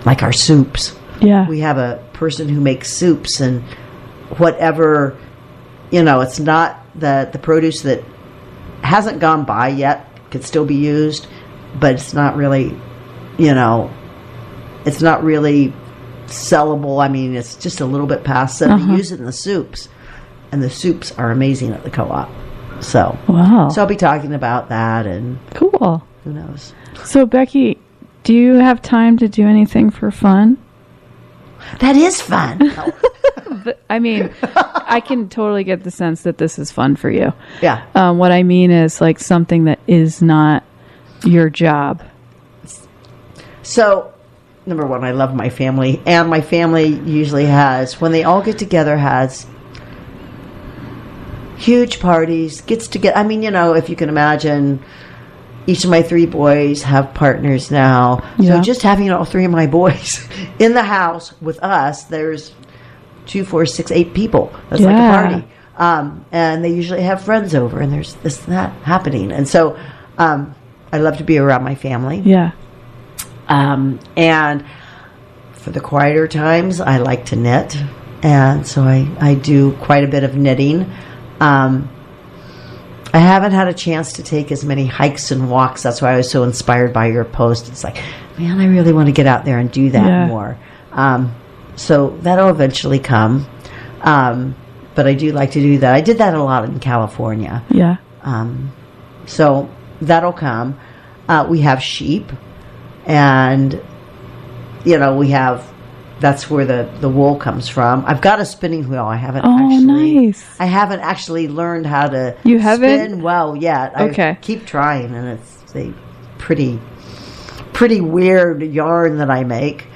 like, our soups. Yeah. We have a person who makes soups, and whatever, it's not the produce that hasn't gone by yet, could still be used, but it's not really, it's not really sellable. I mean, it's just a little bit past, so they use it in the soups, and the soups are amazing at the co-op. So, wow. So I'll be talking about that, and cool. Who knows? So, Becky, do you have time to do anything for fun? That is fun. I mean, I can totally get the sense that this is fun for you. Yeah. What I mean is like something that is not your job. So, number one, I love my family, and my family usually when they all get together, has huge parties, gets together. I mean, if you can imagine, each of my 3 boys have partners now. Yeah. So just having all 3 of my boys in the house with us, there's 2, 4, 6, 8 people. That's like a party. And they usually have friends over, and there's this and that happening. And so I love to be around my family. Yeah. And for the quieter times, I like to knit. And so I do quite a bit of knitting. I haven't had a chance to take as many hikes and walks. That's why I was so inspired by your post. It's like, man, I really want to get out there and do that more. So that'll eventually come. But I do like to do that. I did that a lot in California. Yeah. So that'll come. We have sheep, and, that's where the wool comes from. I've got a spinning wheel. I haven't nice. I haven't actually learned how to spin well yet. Okay. I keep trying, and it's a pretty weird yarn that I make.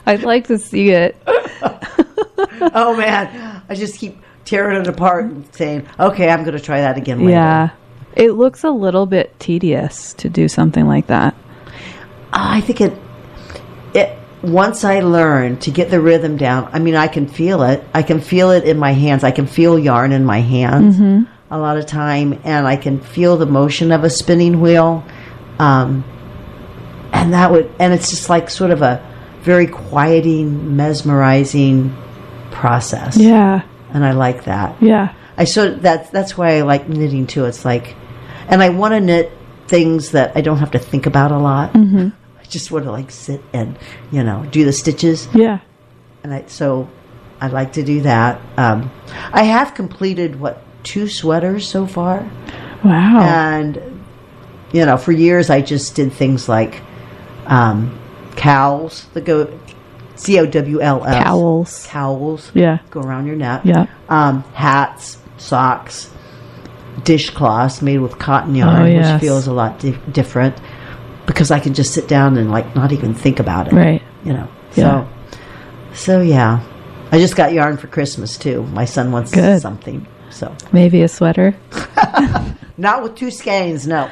I'd like to see it. Oh man, I just keep tearing it apart and saying, "Okay, I'm going to try that again later." Yeah. It looks a little bit tedious to do something like that. I think it once I learn to get the rhythm down, I mean, I can feel it. I can feel it in my hands. I can feel yarn in my hands a lot of time, and I can feel the motion of a spinning wheel. And it's just like sort of a very quieting, mesmerizing process. Yeah. And I like that. Yeah. That's why I like knitting too. It's like, And I want to knit things that I don't have to think about a lot. Mm-hmm. I just want to like sit and, do the stitches. Yeah. And so I like to do that. I have completed, 2 sweaters so far. Wow. And, for years I just did things like cowls that go, COWLS. Cowls. Cowls. Yeah. Go around your neck. Yeah. Hats, socks, dishcloths made with cotton yarn, which feels a lot different because I can just sit down and like not even think about it. Right. So yeah. I just got yarn for Christmas too. My son wants something. So maybe a sweater. Not with 2 skeins, no.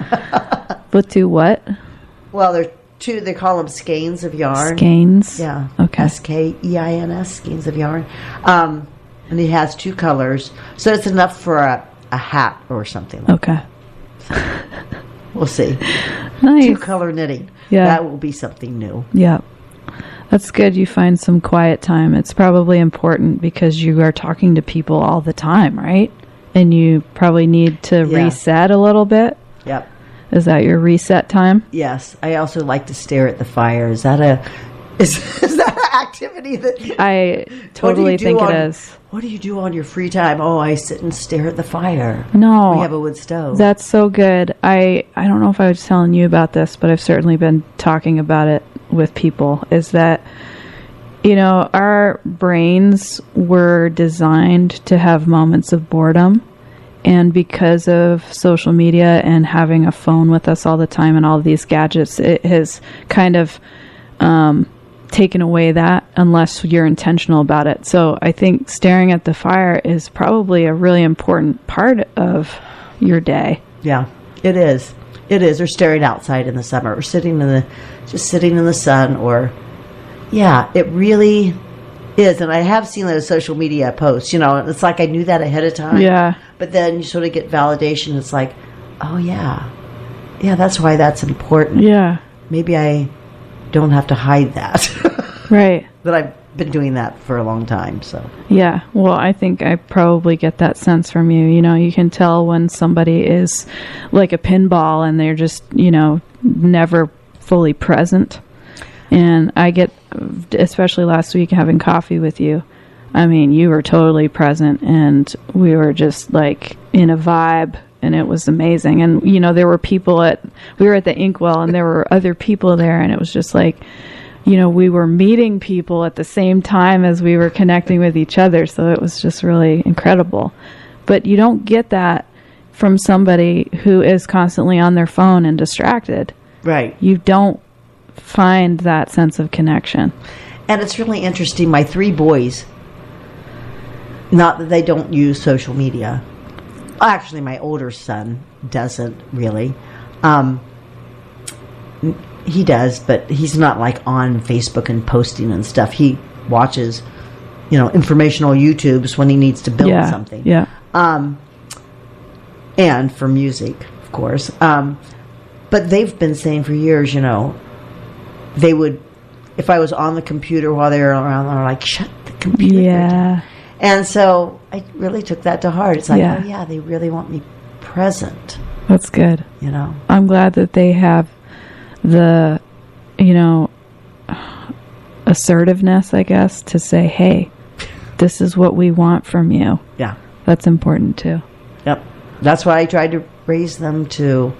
With 2 what? Well, they're 2. They call them skeins of yarn. Skeins. Yeah. Okay. SKEINS, skeins of yarn. And it has 2 colors, so it's enough for a hat or something. Like okay. That. We'll see. Nice. 2-color knitting. Yeah. That will be something new. Yeah. That's good. You find some quiet time. It's probably important because you are talking to people all the time, right? And you probably need to reset a little bit. Yep. Is that your reset time? Yes. I also like to stare at the fire. Is that an activity that I totally think it is. What do you do on your free time? Oh, I sit and stare at the fire. No. We have a wood stove. That's so good. I don't know if I was telling you about this, but I've certainly been talking about it with people, is that, our brains were designed to have moments of boredom. And because of social media and having a phone with us all the time and all of these gadgets, it has kind of taken away that unless you're intentional about it. So I think staring at the fire is probably a really important part of your day. Yeah, it is. It is. Or staring outside in the summer, or sitting in the sun, or it really is. And I have seen those social media posts. It's like I knew that ahead of time. Yeah. But then you sort of get validation. It's like, oh yeah, that's why that's important. Yeah. Maybe I don't have to hide that. Right. But I've been doing that for a long time, so. Yeah. Well, I think I probably get that sense from you. You can tell when somebody is like a pinball and they're just, never fully present. And I get, especially last week having coffee with you, I mean, you were totally present and we were just like in a vibe. And it was amazing. And, there were people we were at the Inkwell and there were other people there. And it was just like, we were meeting people at the same time as we were connecting with each other. So it was just really incredible. But you don't get that from somebody who is constantly on their phone and distracted. Right. You don't find that sense of connection. And it's really interesting. My 3 boys, not that they don't use social media. Actually, my older son doesn't really. He does, but he's not like on Facebook and posting and stuff. He watches, informational YouTubes when he needs to build something. Yeah. And for music, of course. But they've been saying for years, they would, if I was on the computer while they were around, they're like, shut the computer down. And so I really took that to heart. It's like, oh yeah, they really want me present. That's good. I'm glad that they have the, assertiveness, I guess, to say, hey, this is what we want from you. Yeah. That's important too. Yep. That's why I tried to raise them to,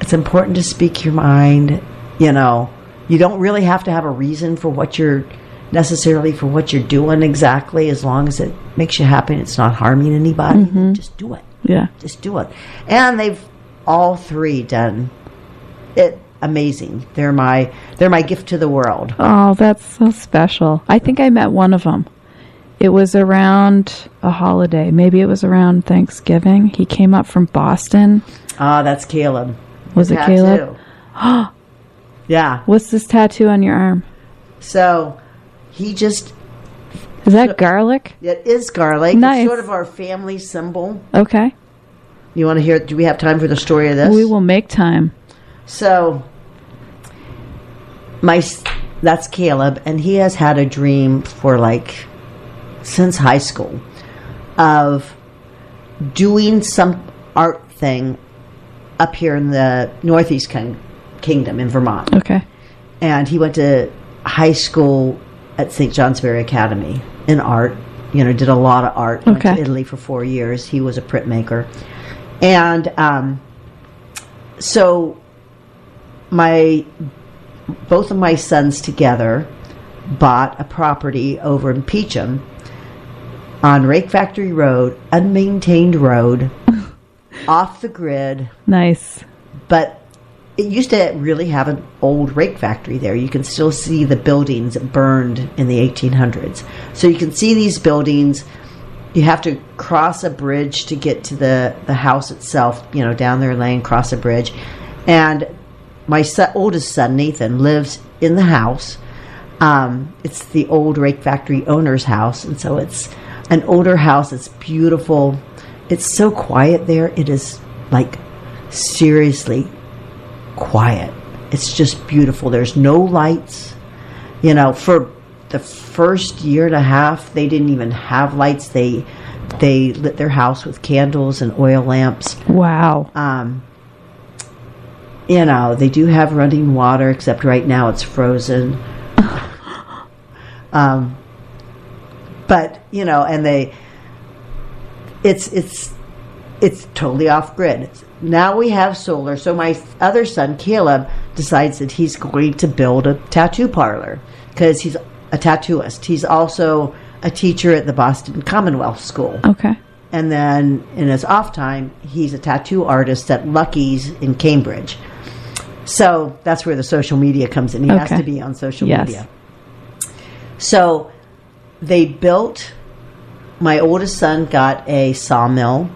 it's important to speak your mind. You don't really have to have a reason for what you're doing exactly, as long as it makes you happy and it's not harming anybody. Mm-hmm. Just do it. Yeah. Just do it. And they've all 3 done it amazing. They're my gift to the world. Oh, that's so special. I think I met one of them. It was around a holiday. Maybe it was around Thanksgiving. He came up from Boston. That's Caleb. Was it Caleb? Yeah. What's this tattoo on your arm? So, he just... Is that garlic? It is garlic. Nice. It's sort of our family symbol. Okay. You want to hear... Do we have time for the story of this? We will make time. So, that's Caleb, and he has had a dream for since high school of doing some art thing up here in the Northeast Kingdom in Vermont. Okay. And he went to high school at St. Johnsbury Academy in art. Did a lot of art. Went to Italy for 4 years. He was a printmaker. And so both of my sons together bought a property over in Peacham on Rake Factory Road, unmaintained road, off the grid. Nice. But it used to really have an old rake factory there. You can still see the buildings burned in the 1800s. So you can see these buildings. You have to cross a bridge to get to the house itself, down their lane, cross a bridge. And my oldest son, Nathan, lives in the house. It's the old rake factory owner's house. And so it's an older house. It's beautiful. It's so quiet there. It is like seriously quiet. It's just beautiful. There's no lights. For the first year and a half, they didn't even have lights. They lit their house with candles and oil lamps. Wow. They do have running water, except right now it's frozen. But and it's totally off grid. Now we have solar. So my other son, Caleb, decides that he's going to build a tattoo parlor because he's a tattooist. He's also a teacher at the Boston Commonwealth School. Okay. And then in his off time, he's a tattoo artist at Lucky's in Cambridge. So that's where the social media comes in. He has to be on social media. So they built, my oldest son got a sawmill,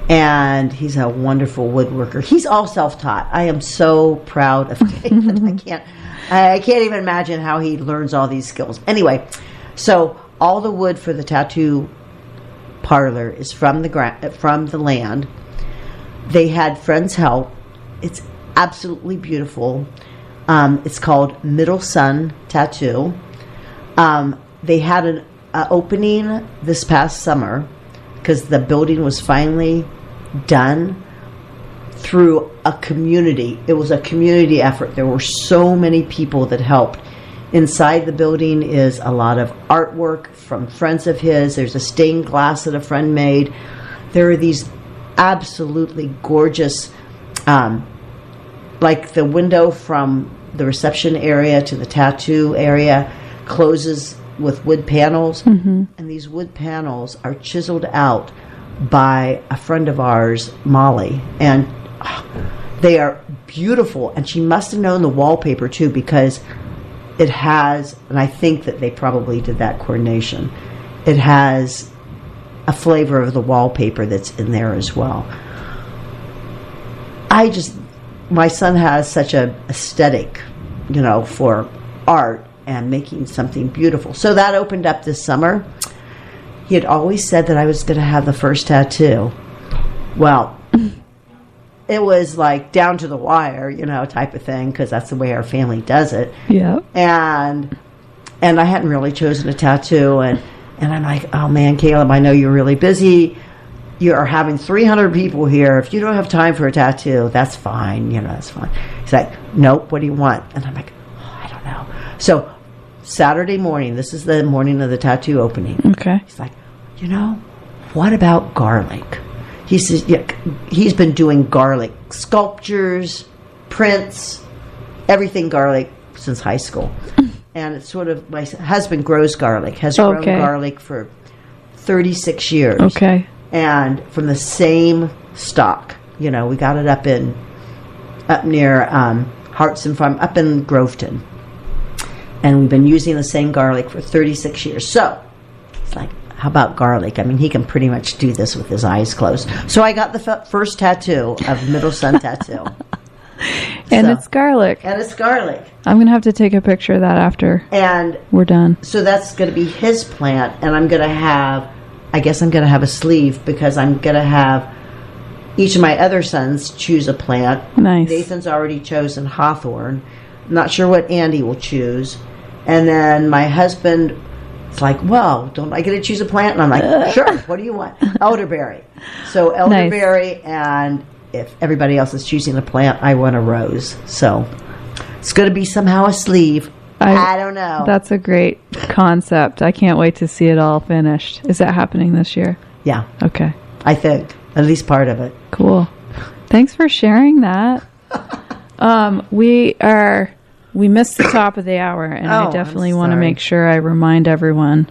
and he's a wonderful woodworker. He's all self-taught. I am so proud of David. I can't even imagine how he learns all these skills. Anyway, so all the wood for the tattoo parlor is from the land. They had friends help. It's absolutely beautiful. It's called Middle Sun Tattoo. They had an opening this past summer because the building was finally done through a community. It was a community effort. There were so many people that helped. Inside the building is a lot of artwork from friends of his. There's a stained glass that a friend made. There are these absolutely gorgeous, like the window from the reception area to the tattoo area closes with wood panels. Mm-hmm. And these wood panels are chiseled out by a friend of ours, Molly. And they are beautiful. And she must have known the wallpaper too, because it has, and I think that they probably did that coordination, it has a flavor of the wallpaper that's in there as well. My son has such a aesthetic, for art and making something beautiful. So that opened up this summer. He had always said that I was going to have the first tattoo. Well, it was like down to the wire, type of thing, because that's the way our family does it. Yeah. And I hadn't really chosen a tattoo, and I'm like, oh man, Caleb, I know you're really busy. You are having 300 people here. If you don't have time for a tattoo, that's fine. That's fine. He's like, nope, what do you want? And I'm like, oh, I don't know. So Saturday morning, this is the morning of the tattoo opening. Okay. He's like, what about garlic? He says, he's been doing garlic sculptures, prints, everything garlic since high school. And it's sort of, my husband grows garlic, has grown garlic for 36 years. Okay. And from the same stock. We got it up near Hartson Farm, up in Groveton. And we've been using the same garlic for 36 years. So it's like, how about garlic? I mean, he can pretty much do this with his eyes closed. So I got the first tattoo of Middle Sun Tattoo. And it's garlic. And it's garlic. I'm going to have to take a picture of that after we're done. So that's going to be his plant. And I'm going to have a sleeve, because I'm going to have each of my other sons choose a plant. Nice. Nathan's already chosen hawthorn. I'm not sure what Andy will choose. And then my husband is like, well, don't I get to choose a plant? And I'm like, sure. What do you want? Elderberry. So elderberry and if everybody else is choosing a plant, I want a rose. So it's going to be somehow a sleeve. I don't know. That's a great concept. I can't wait to see it all finished. Is that happening this year? Yeah. Okay. I think. At least part of it. Cool. Thanks for sharing that. We missed the top of the hour, and I definitely want to make sure I remind everyone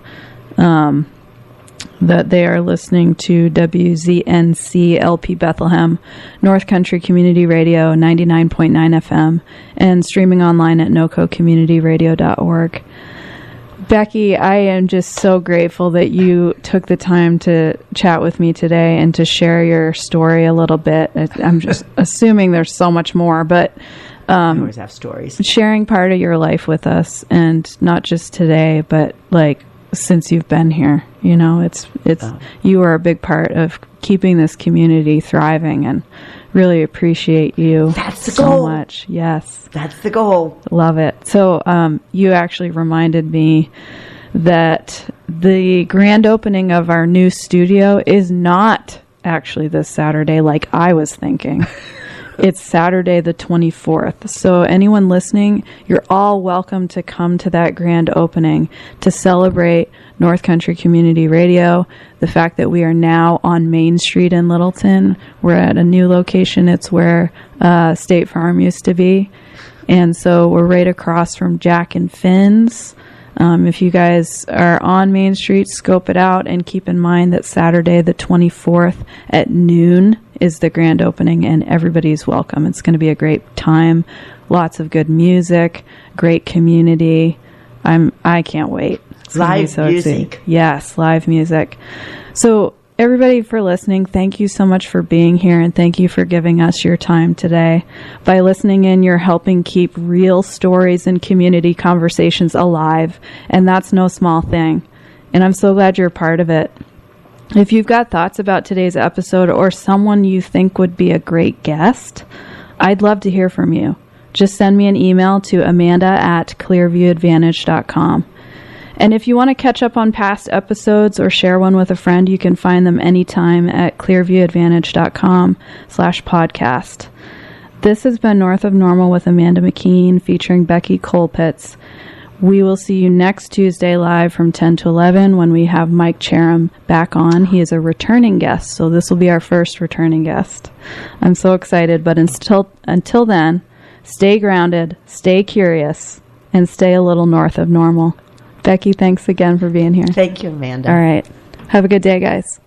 that they are listening to WZNC LP Bethlehem, North Country Community Radio, 99.9 FM, and streaming online at nococommunityradio.org. Becky, I am just so grateful that you took the time to chat with me today and to share your story a little bit. I'm just assuming there's so much more, but I always have stories. Sharing part of your life with us, and not just today, but like since you've been here. You know, you are a big part of keeping this community thriving, and really appreciate you so much. Yes. That's the goal. Love it. So you actually reminded me that the grand opening of our new studio is not actually this Saturday like I was thinking. It's Saturday the 24th. So anyone listening, you're all welcome to come to that grand opening to celebrate North Country Community Radio, the fact that we are now on Main Street in Littleton. We're at a new location. It's where State Farm used to be. And so we're right across from Jack and Finn's. If you guys are on Main Street, scope it out, and keep in mind that Saturday the 24th at noon is the grand opening, and everybody's welcome. It's going to be a great time. Lots of good music, great community. I can't wait. Live music. Yes, live music. So everybody for listening, thank you so much for being here, and thank you for giving us your time today. By listening in, you're helping keep real stories and community conversations alive, and that's no small thing. And I'm so glad you're a part of it. If you've got thoughts about today's episode or someone you think would be a great guest, I'd love to hear from you. Just send me an email to amanda@clearviewadvantage.com. And if you want to catch up on past episodes or share one with a friend, you can find them anytime at clearviewadvantage.com/podcast. This has been North of Normal with Amanda McKeen featuring Becky Colpitts. We will see you next Tuesday live from 10 to 11 when we have Mike Cherum back on. He is a returning guest, so this will be our first returning guest. I'm so excited, but until then, stay grounded, stay curious, and stay a little north of normal. Becky, thanks again for being here. Thank you, Amanda. All right. Have a good day, guys.